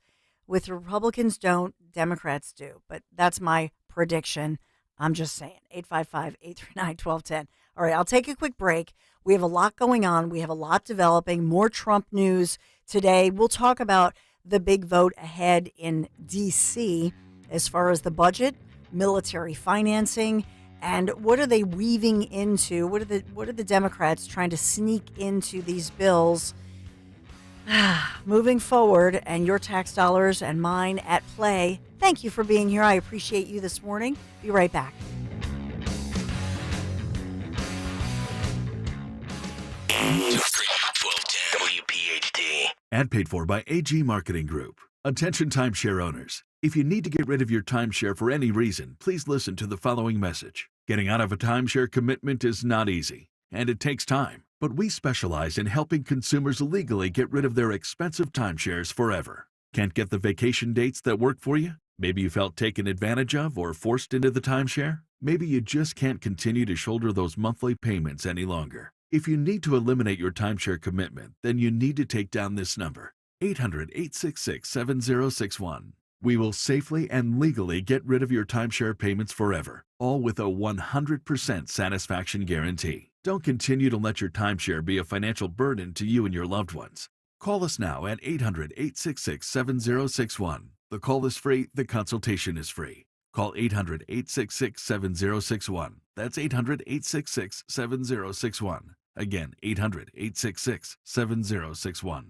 With Republicans don't, Democrats do. But that's my prediction. I'm just saying. 855-839-1210. All right, I'll take a quick break. We have a lot going on. We have a lot developing. More Trump news today. We'll talk about the big vote ahead in D.C. as far as the budget, military financing, and what are they weaving into? What are the Democrats trying to sneak into these bills moving forward? And your tax dollars and mine at play. Thank you for being here. I appreciate you this morning. Be right back.
WPHT.
Ad paid for by AG Marketing Group. Attention timeshare owners. If you need to get rid of your timeshare for any reason, please listen to the following message. Getting out of a timeshare commitment is not easy, and it takes time. But we specialize in helping consumers legally get rid of their expensive timeshares forever. Can't get the vacation dates that work for you? Maybe you felt taken advantage of or forced into the timeshare? Maybe you just can't continue to shoulder those monthly payments any longer. If you need to eliminate your timeshare commitment, then you need to take down this number, 800-866-7061. We will safely and legally get rid of your timeshare payments forever, all with a 100% satisfaction guarantee. Don't continue to let your timeshare be a financial burden to you and your loved ones. Call us now at 800-866-7061. The call is free. The consultation is free. Call 800-866-7061. That's 800-866-7061. Again, 800-866-7061.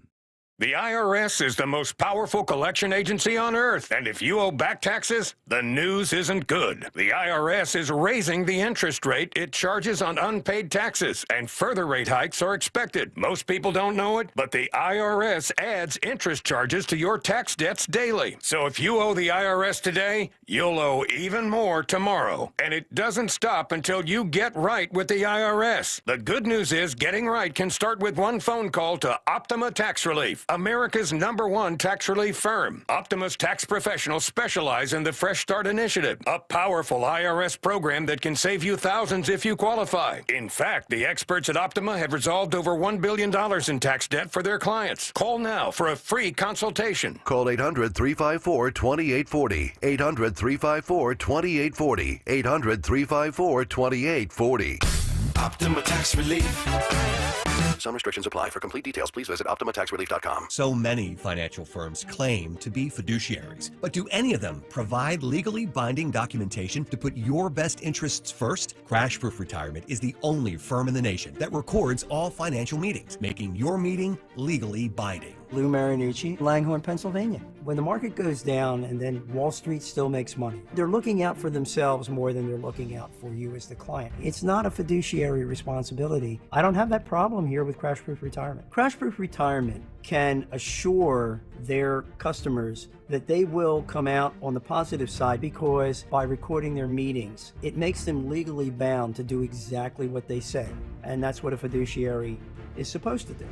The IRS is the most powerful collection agency on earth, and if you owe back taxes, the news isn't good. The IRS is raising the interest rate it charges on unpaid taxes, and further rate hikes are expected. Most people don't know it, but the IRS adds interest charges to your tax debts daily. So if you owe the IRS today, you'll owe even more tomorrow. And it doesn't stop until you get right with the IRS. The good news is getting right can start with one phone call to Optima Tax Relief, America's #1 tax relief firm. Optima's tax professionals specialize in the Fresh Start Initiative, a powerful IRS program that can save you thousands if you qualify. In fact, the experts at Optima have resolved over $1 billion in tax debt for their clients. Call now for a free consultation.
Call 800-354-2840. 800-354-2840. 800-354-2840.
Optima Tax Relief.
Some restrictions apply. For complete details, please visit OptimaTaxRelief.com.
So many financial firms claim to be fiduciaries, but do any of them provide legally binding documentation to put your best interests first? Crash Proof Retirement is the only firm in the nation that records all financial meetings, making your meeting legally binding.
Lou Marinucci, Langhorne, Pennsylvania. When the market goes down and then Wall Street still makes money, they're looking out for themselves more than they're looking out for you as the client. It's not a fiduciary responsibility. I don't have that problem here with Crash Proof Retirement. Crash Proof Retirement can assure their customers that they will come out on the positive side because by recording their meetings, it makes them legally bound to do exactly what they say. And that's what a fiduciary is supposed to do.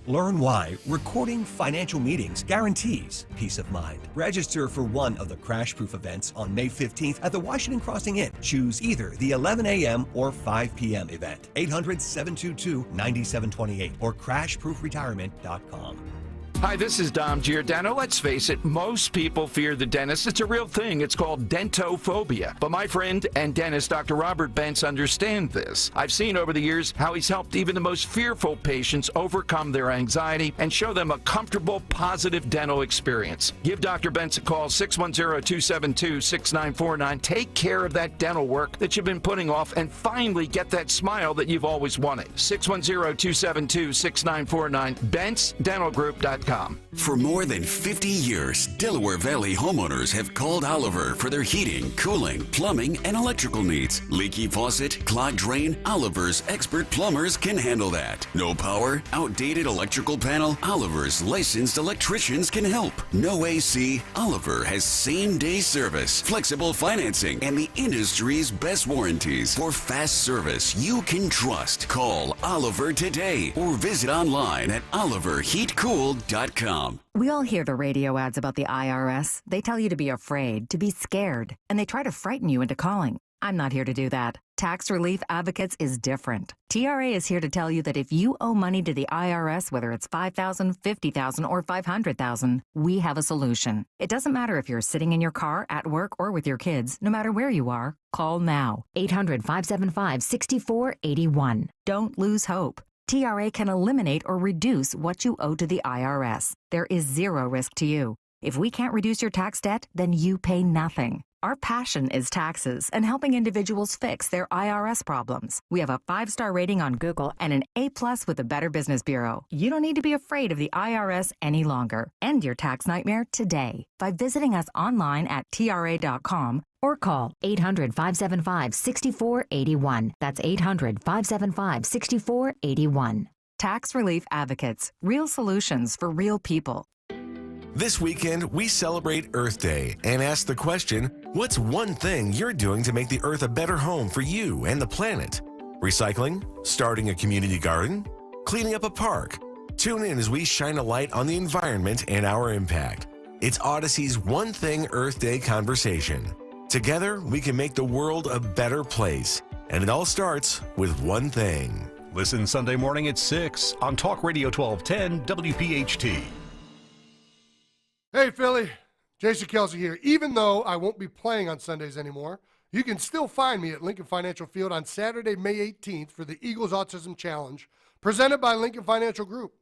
Learn why recording financial meetings guarantees peace of mind. Register for one of the Crash Proof events on May 15th at the Washington Crossing Inn. Choose either the 11 a.m. or 5 p.m. event. 800-722-9728 or crashproofretirement.com.
Hi, this is Dom Giordano. Let's face it, most people fear the dentist. It's a real thing. It's called dentophobia. But my friend and dentist, Dr. Robert Bentz, understands this. I've seen over the years how he's helped even the most fearful patients overcome their anxiety and show them a comfortable, positive dental experience. Give Dr. Bentz a call, 610-272-6949. Take care of that dental work that you've been putting off and finally get that smile that you've always wanted. 610-272-6949. BentzDentalGroup.com.
For more than 50 years, Delaware Valley homeowners have called Oliver for their heating, cooling, plumbing, and electrical needs. Leaky faucet, clogged drain, Oliver's expert plumbers can handle that. No power, outdated electrical panel, Oliver's licensed electricians can help. No AC, Oliver has same-day service, flexible financing, and the industry's best warranties. For fast service you can trust, call Oliver today or visit online at oliverheatcool.com.
We all hear the radio ads about the IRS. They tell you to be afraid, to be scared, and they try to frighten you into calling. I'm not here to do that. Tax Relief Advocates is different. TRA is here to tell you that if you owe money to the IRS, whether it's $5,000, $50,000, or $500,000, we have a solution. It doesn't matter if you're sitting in your car, at work, or with your kids. No matter where you are, call now. 800-575-6481. Don't lose hope. TRA can eliminate or reduce what you owe to the IRS. There is zero risk to you. If we can't reduce your tax debt, then you pay nothing. Our passion is taxes and helping individuals fix their IRS problems. We have a 5-star rating on Google and an A+ with the Better Business Bureau. You don't need to be afraid of the IRS any longer. End your tax nightmare today by visiting us online at TRA.com or call 800-575-6481. That's 800-575-6481. Tax Relief Advocates. Real solutions for real people.
This weekend, we celebrate Earth Day and ask the question, what's one thing you're doing to make the Earth a better home for you and the planet? Recycling? Starting a community garden? Cleaning up a park? Tune in as we shine a light on the environment and our impact. It's Odyssey's One Thing Earth Day conversation. Together, we can make the world a better place. And it all starts with one thing.
Listen Sunday morning at 6 on Talk Radio 1210 WPHT.
Hey, Philly. Jason Kelsey here. Even though I won't be playing on Sundays anymore, you can still find me at Lincoln Financial Field on Saturday, May 18th for the Eagles Autism Challenge, presented by Lincoln Financial Group.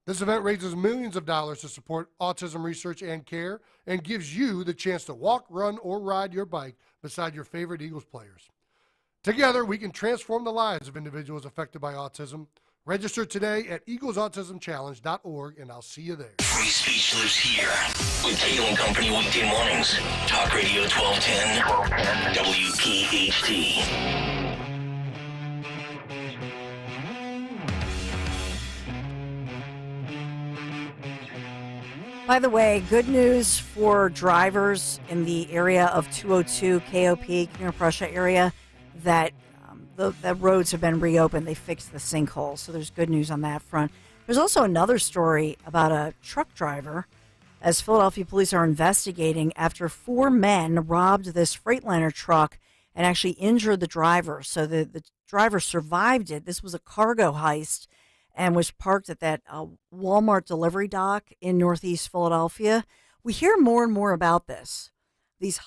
This event raises millions of dollars to support autism research and care and gives you the chance to walk, run, or ride your bike beside your favorite Eagles players. Together, we can transform the lives of individuals affected by autism. Register today at eaglesautismchallenge.org, and I'll see you there.
Free speech lives here with Kale and Company weekday mornings. Talk Radio 1210 WPHT.
By the way, good news for drivers in the area of 202 KOP, King of Prussia area, that the roads have been reopened. They fixed the sinkholes, so there's good news on that front. There's also another story about a truck driver, as Philadelphia police are investigating after 4 men robbed this Freightliner truck and actually injured the driver. So the driver survived it. This was a cargo heist and was parked at that Walmart delivery dock in Northeast Philadelphia. We hear more and more about these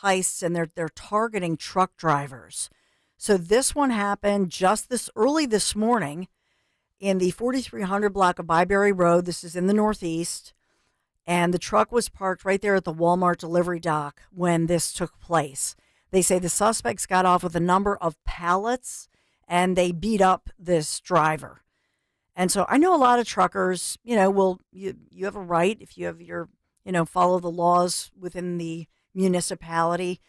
heists, and they're targeting truck drivers. So this one happened just early this morning in the 4300 block of Byberry Road. This is in the Northeast. And the truck was parked right there at the Walmart delivery dock when this took place. They say the suspects got off with a number of pallets and they beat up this driver. And so I know a lot of truckers, you have a right if you have your, follow the laws within the municipality.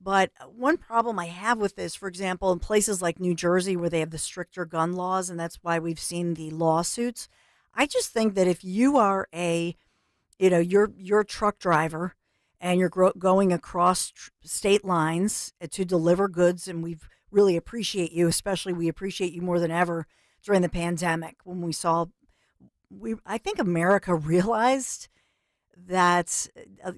But one problem I have with this, for example, in places like New Jersey where they have the stricter gun laws, and that's why we've seen the lawsuits, I just think that if you are you're a truck driver and you're going across state lines to deliver goods, and we really appreciate you, especially we appreciate you more than ever during the pandemic when I think America realized that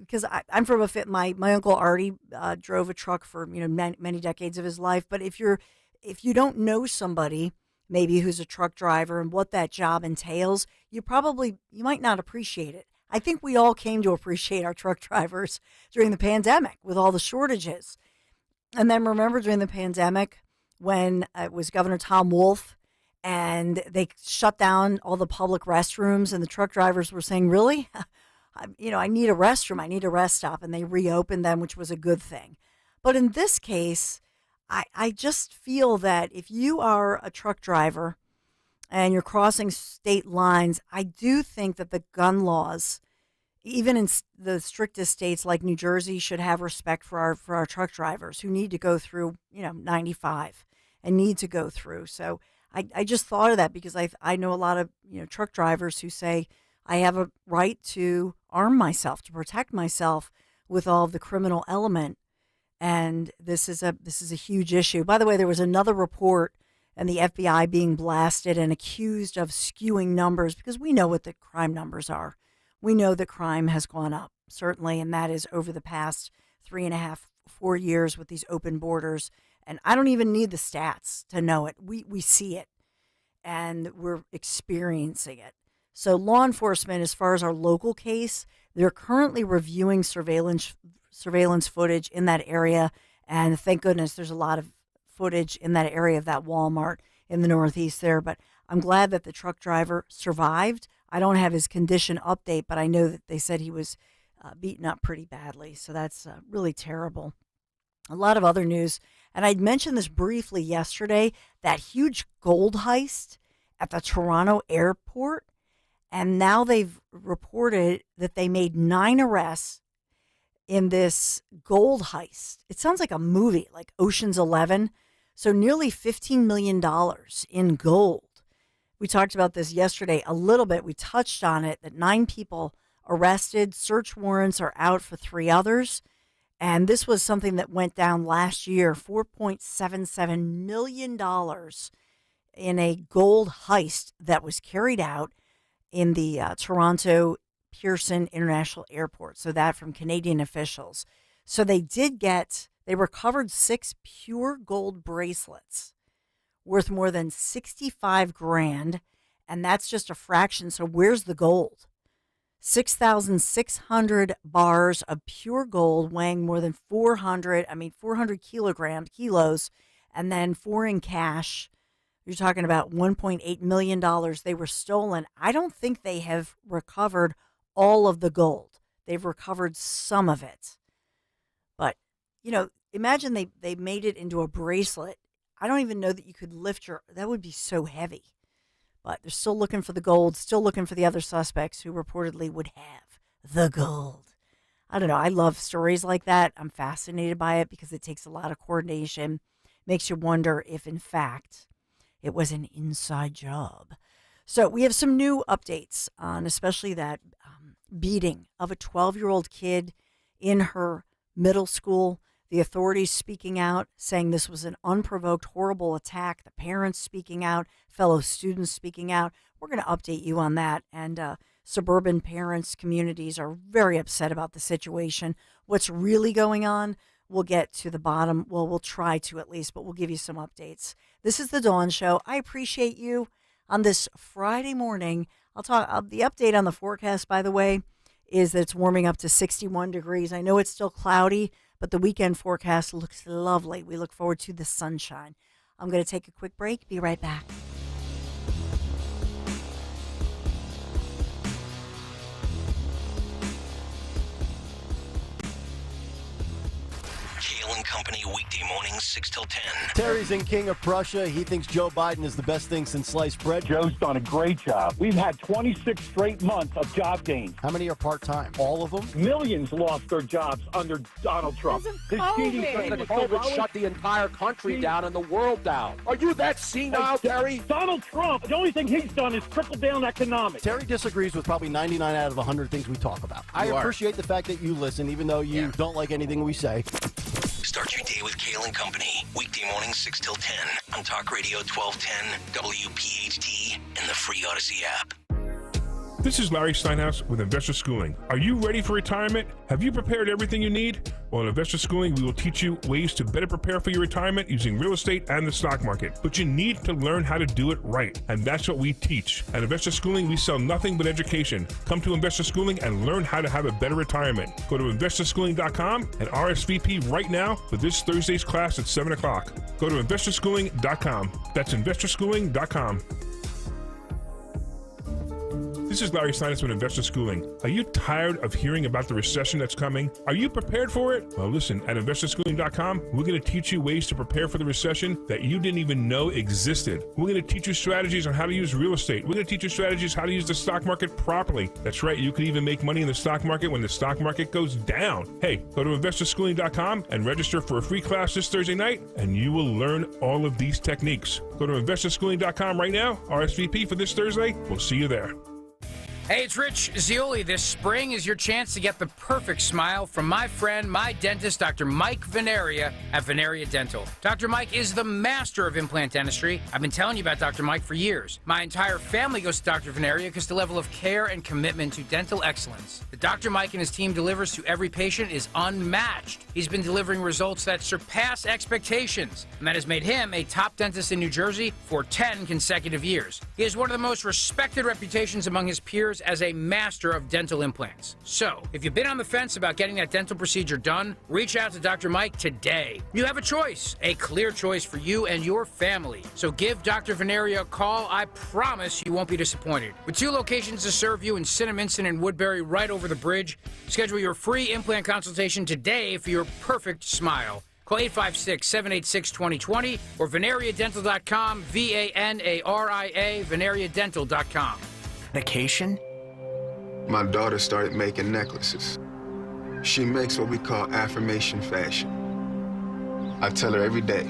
because I'm from my uncle Artie drove a truck for many decades of his life. But if you don't know somebody maybe who's a truck driver and what that job entails, you might not appreciate it. I think we all came to appreciate our truck drivers during the pandemic with all the shortages. And then remember during the pandemic when it was Governor Tom Wolf and they shut down all the public restrooms and the truck drivers were saying, really? I need a restroom. I need a rest stop. And they reopened them, which was a good thing. But in this case, I just feel that if you are a truck driver and you're crossing state lines, I do think that the gun laws, even in the strictest states like New Jersey, should have respect for our truck drivers who need to go through, 95 and need to go through. So I just thought of that because I know a lot of, truck drivers who say, I have a right to arm myself, to protect myself with all of the criminal element. And this is a huge issue. By the way, there was another report and the FBI being blasted and accused of skewing numbers because we know what the crime numbers are. We know that crime has gone up, certainly, and that is over the past 3.5, 4 years with these open borders. And I don't even need the stats to know it. We see it, and we're experiencing it. So law enforcement, as far as our local case, they're currently reviewing surveillance footage in that area. And thank goodness there's a lot of footage in that area of that Walmart in the Northeast there. But I'm glad that the truck driver survived. I don't have his condition update, but I know that they said he was beaten up pretty badly. So that's really terrible. A lot of other news. And I'd mentioned this briefly yesterday, that huge gold heist at the Toronto airport. And now they've reported that they made 9 arrests in this gold heist. It sounds like a movie, like Ocean's 11. So nearly $15 million in gold. We talked about this yesterday a little bit. We touched on it, that 9 people arrested. Search warrants are out for 3 others. And this was something that went down last year, $4.77 million in a gold heist that was carried out in the Toronto Pearson International Airport. So that from Canadian officials. So they recovered 6 pure gold bracelets worth more than $65,000. And that's just a fraction. So where's the gold? 6,600 bars of pure gold weighing more than 400 kilos, and then 4 in cash. You're talking about $1.8 million. They were stolen. I don't think they have recovered all of the gold. They've recovered some of it. But, imagine they made it into a bracelet. I don't even know that you could lift that would be so heavy. But they're still looking for the gold, still looking for the other suspects who reportedly would have the gold. I don't know. I love stories like that. I'm fascinated by it because it takes a lot of coordination. Makes you wonder if, in fact, it was an inside job. So we have some new updates on especially that beating of a 12-year-old kid in her middle school. The authorities speaking out, saying this was an unprovoked, horrible attack. The parents speaking out, fellow students speaking out. We're going to update you on that. And suburban parents, communities are very upset about the situation. What's really going on? We'll get to the bottom. Well, we'll try to at least, but we'll give you some updates. This is The Dawn Show. I appreciate you on this Friday morning. The update on the forecast, by the way, is that it's warming up to 61 degrees. I know it's still cloudy, but the weekend forecast looks lovely. We look forward to the sunshine. I'm going to take a quick break. Be right back.
Company, weekday mornings 6 till 10.
Terry's in King of Prussia. He thinks Joe Biden is the best thing since sliced bread.
Joe's done a great job. We've had 26 straight months of job gains.
How many are part-time? All of them?
Millions lost their jobs under Donald Trump.
His COVID shut the entire country down and the world down. Are you that senile, Terry?
Donald Trump, the only thing he's done is trickle down economics.
Terry disagrees with probably 99 out of 100 things we talk about. I appreciate the fact that you listen, even though you don't like anything we say.
Start your day with Kale and Company, weekday mornings 6 till 10 on Talk Radio 1210, WPHT, and the free Odyssey app.
This is Larry Steinhaus with Investor Schooling. Are you ready for retirement? Have you prepared everything you need? Well, in Investor Schooling, we will teach you ways to better prepare for your retirement using real estate and the stock market. But you need to learn how to do it right, and that's what we teach. At Investor Schooling, we sell nothing but education. Come to Investor Schooling and learn how to have a better retirement. Go to investorschooling.com and RSVP right now for this Thursday's class at 7 o'clock. Go to investorschooling.com. That's investorschooling.com. This is Larry Steinhaus with Investor Schooling. Are you tired of hearing about the recession that's coming? Are you prepared for it? Well, listen, at investorschooling.com, we're going to teach you ways to prepare for the recession that you didn't even know existed. We're going to teach you strategies on how to use real estate. We're going to teach you strategies how to use the stock market properly. That's right, you could even make money in the stock market when the stock market goes down. Hey, go to investorschooling.com and register for a free class this Thursday night, and you will learn all of these techniques. Go to investorschooling.com right now, RSVP for this Thursday. We'll see you there.
Hey, it's Rich Zioli. This spring is your chance to get the perfect smile from my friend, my dentist, Dr. Mike Veneria at Veneria Dental. Dr. Mike is the master of implant dentistry. I've been telling you about Dr. Mike for years. My entire family goes to Dr. Veneria because the level of care and commitment to dental excellence that Dr. Mike and his team delivers to every patient is unmatched. He's been delivering results that surpass expectations, and that has made him a top dentist in New Jersey for 10 consecutive years. He has one of the most respected reputations among his peers as a master of dental implants. So, if you've been on the fence about getting that dental procedure done, reach out to Dr. Mike today. You have a choice, a clear choice for you and your family. So give Dr. Veneria a call. I promise you won't be disappointed. With 2 locations to serve you in Cinnaminson and Woodbury right over the bridge, schedule your free implant consultation today for your perfect smile. Call 856-786-2020 or veneriadental.com, VANARIA, veneriadental.com.
Vacation? My daughter started making necklaces. She makes what we call affirmation fashion. I tell her every day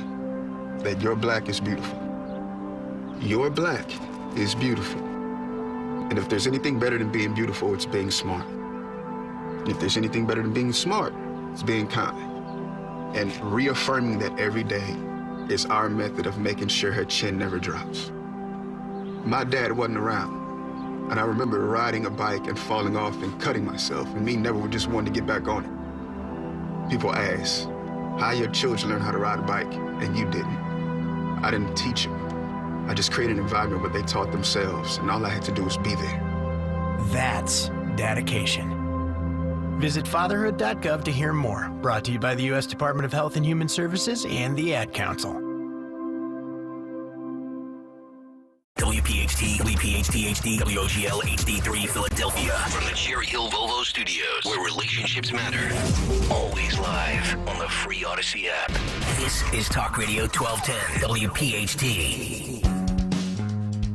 that your black is beautiful. Your black is beautiful. And if there's anything better than being beautiful, it's being smart. And if there's anything better than being smart, it's being kind. And reaffirming that every day is our method of making sure her chin never drops. My dad wasn't around. And I remember riding a bike and falling off and cutting myself, and me never just wanted to get back on it. People ask, how your children learn how to ride a bike, and you didn't. I didn't teach them. I just created an environment where they taught themselves, and all I had to do was be there.
That's dedication. Visit fatherhood.gov to hear more. Brought to you by the U.S. Department of Health and Human Services and the Ad Council.
WPHT, WPHT HD, WOGL HD3 Philadelphia. From the Cherry Hill Volvo Studios, where relationships matter. Always live on the free Odyssey app. This is Talk Radio 1210, WPHT.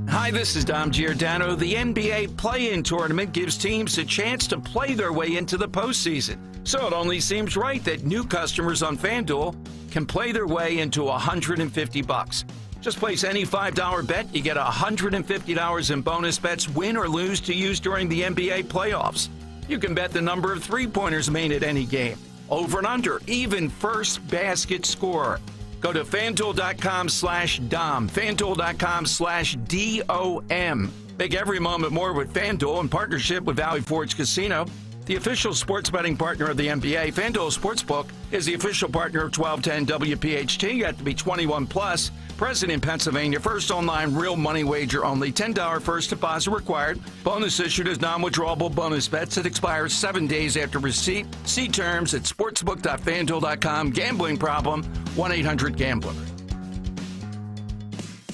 Hi, this is Dom Giordano. The NBA play-in tournament gives teams a chance to play their way into the postseason. So it only seems right that new customers on FanDuel can play their way into $150. Just place any $5 bet. You get $150 in bonus bets, win or lose, to use during the NBA playoffs. You can bet the number of three-pointers made at any game, over and under, even first basket scorer. Go to FanDuel.com/Dom, FanDuel.com/DOM. Make every moment more with FanDuel in partnership with Valley Forge Casino, the official sports betting partner of the NBA. FanDuel Sportsbook is the official partner of 1210 WPHT. You have to be 21 plus. Present in Pennsylvania. First online real money wager only. $10 first deposit required. Bonus issued as non-withdrawable bonus bets that expires 7 days after receipt. See terms at sportsbook.fanduel.com. Gambling problem? 1-800-GAMBLER.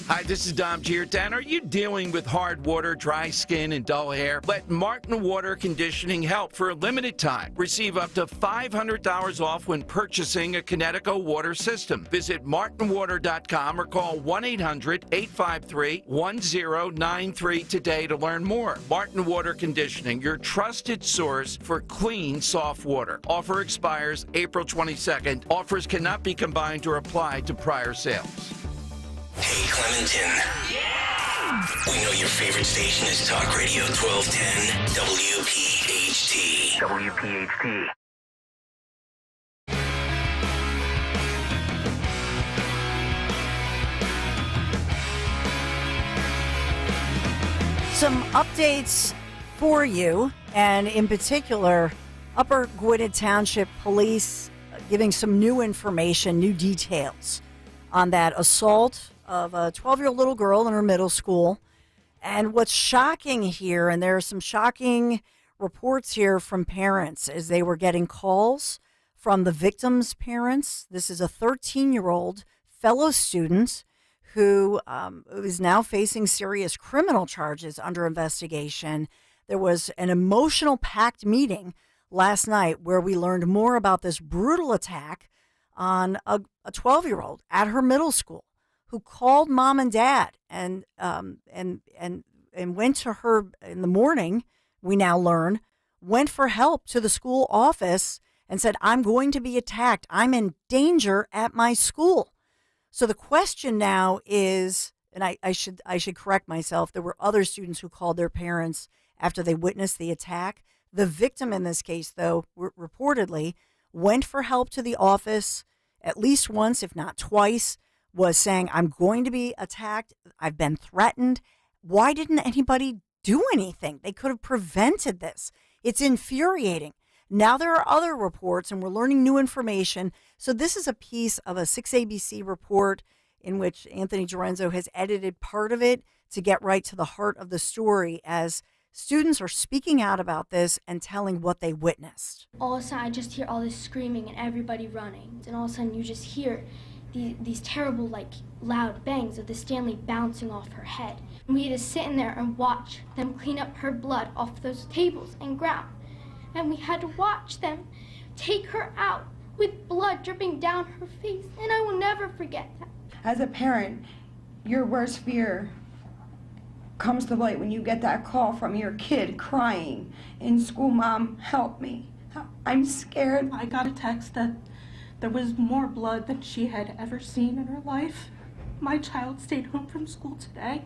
Hi, this is Dom Giordano. Are you dealing with hard water, dry skin, and dull hair? Let Martin Water Conditioning help for a limited time. Receive up to $500 off when purchasing a Connecticut water system. Visit martinwater.com or call 1-800-853-1093 today to learn more. Martin Water Conditioning, your trusted source for clean, soft water. Offer expires April 22nd. Offers cannot be combined or applied to prior sales.
Hey, Clementon. Yeah! We know your favorite station is Talk Radio 1210 WPHT. WPHT.
Some updates for you, and in particular, Upper Gwinnett Township Police giving some new information, new details on that assault of a 12-year-old little girl in her middle school. And what's shocking here, and there are some shocking reports here from parents as they were getting calls from the victim's parents. This is a 13-year-old fellow student who is now facing serious criminal charges under investigation. There was an emotional packed meeting last night where we learned more about this brutal attack on a 12-year-old at her middle school who called mom and dad and went to her in the morning, we now learn, went for help to the school office and said, I'm going to be attacked. I'm in danger at my school. So the question now is, and I should correct myself, there were other students who called their parents after they witnessed the attack. The victim in this case, though, reportedly went for help to the office at least once, if not twice, was saying, I'm going to be attacked. I've been threatened. Why didn't anybody do anything? They could have prevented this. It's infuriating. Now there are other reports, and we're learning new information. So this is a piece of a 6ABC report in which Anthony Gerenzo has edited part of it to get right to the heart of the story as students are speaking out about this and telling what they witnessed.
All of a sudden, I just hear all this screaming and everybody running. And all of a sudden, you just hear these terrible, loud bangs of the Stanley bouncing off her head. And we had to sit in there and watch them clean up her blood off those tables and ground. And we had to watch them take her out with blood dripping down her face. And I will never forget that.
As a parent, your worst fear comes to light when you get that call from your kid crying in school, Mom, help me. I'm scared.
I got a text that there was more blood than she had ever seen in her life. My child stayed home from school today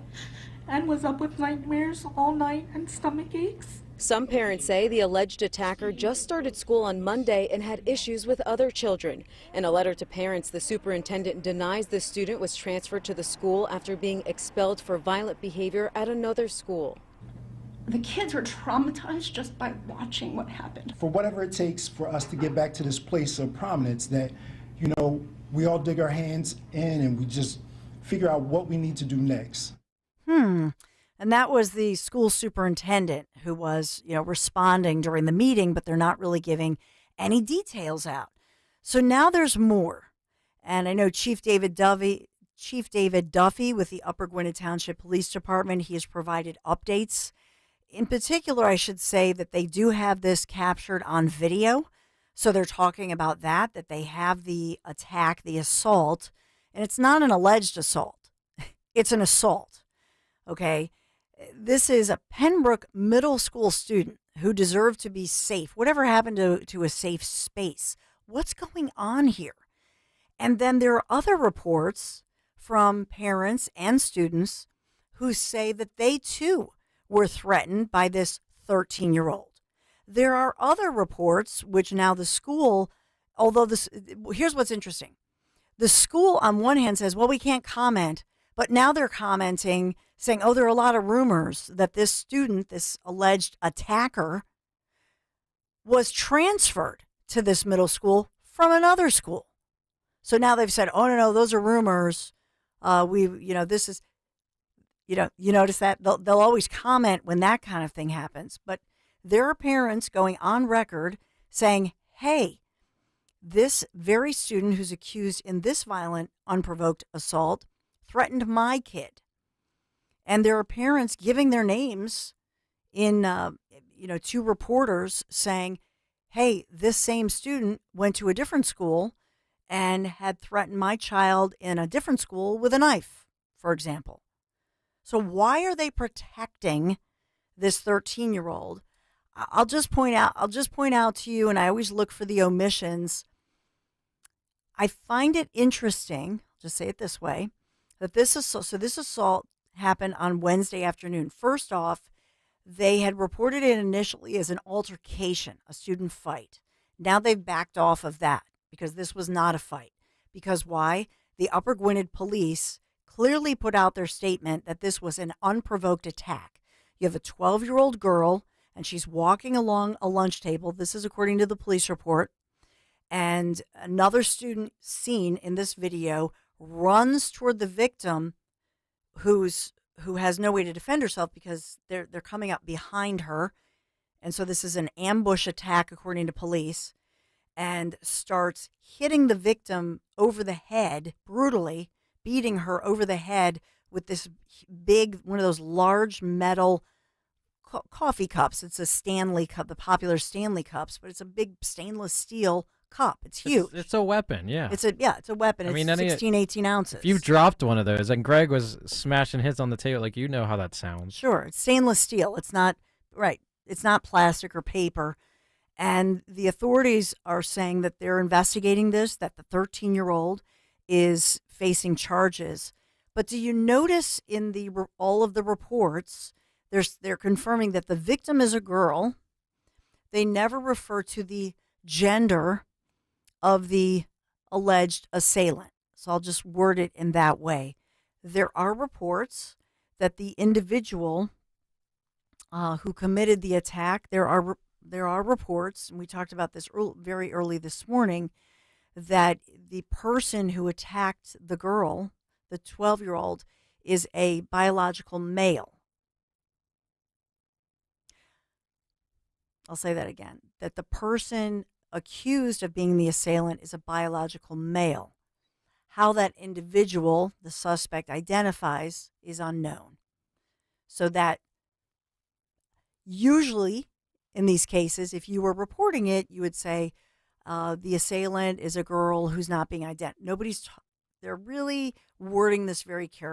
and was up with nightmares all night and stomach aches.
Some parents say the alleged attacker just started school on Monday and had issues with other children. In a letter to parents, the superintendent denies the student was transferred to the school after being expelled for violent behavior at another school.
The kids were traumatized just by watching what happened.
For whatever it takes for us to get back to this place of prominence that, we all dig our hands in and we just figure out what we need to do next.
And that was the school superintendent who was, responding during the meeting, but they're not really giving any details out. So now there's more. And I know Chief David Duffy with the Upper Gwinnett Township Police Department, he has provided updates. In particular, I should say that they do have this captured on video. So they're talking about that they have the attack, the assault, and it's not an alleged assault. It's an assault. Okay. This is a Pembroke middle school student who deserved to be safe. Whatever happened to a safe space? What's going on here? And then there are other reports from parents and students who say that they too were threatened by this 13-year-old. There are other reports which now the school, here's what's interesting. The school on one hand says, well, we can't comment, but now they're commenting saying, there are a lot of rumors that this student, this alleged attacker, was transferred to this middle school from another school. So now they've said, oh, no, those are rumors. This is, you notice that? They'll always comment when that kind of thing happens. But there are parents going on record saying, hey, this very student who's accused in this violent, unprovoked assault threatened my kid. And there are parents giving their names in, to reporters saying, hey, this same student went to a different school and had threatened my child in a different school with a knife, for example. So why are they protecting this 13-year-old? I'll just point out to you, and I always look for the omissions. I find it interesting, I'll just say it this way, that this assault happened on Wednesday afternoon. First off, they had reported it initially as an altercation, a student fight. Now they've backed off of that because this was not a fight. Because why? The Upper Gwinnett police clearly put out their statement that this was an unprovoked attack. You have a 12-year-old girl, and she's walking along a lunch table. This is according to the police report. And another student seen in this video runs toward the victim who has no way to defend herself because they're coming up behind her. And so this is an ambush attack, according to police, and starts hitting the victim over the head, brutally beating her over the head with this big, one of those large metal coffee cups. It's a Stanley cup, the popular Stanley cups, but it's a big stainless steel cup. It's huge.
It's a weapon, yeah.
It's a weapon. It's 16, 18 ounces.
If you dropped one of those, and Greg was smashing his on the table, like, you know how that sounds.
Sure. It's stainless steel. It's not, right. It's not plastic or paper. And the authorities are saying that they're investigating this, that the 13-year-old is facing charges. But do you notice in all of the reports, they're confirming that the victim is a girl. They never refer to the gender of the alleged assailant. So I'll just word it in that way. There are reports that the individual who committed the attack, there are reports, and we talked about this very early this morning, that the person who attacked the girl, the 12-year-old, is a biological male. I'll say that again, that the person accused of being the assailant is a biological male. How that individual, the suspect, identifies is unknown. So that usually in these cases, if you were reporting it, you would say the assailant is a girl who's not being identified. They're really wording this very carefully.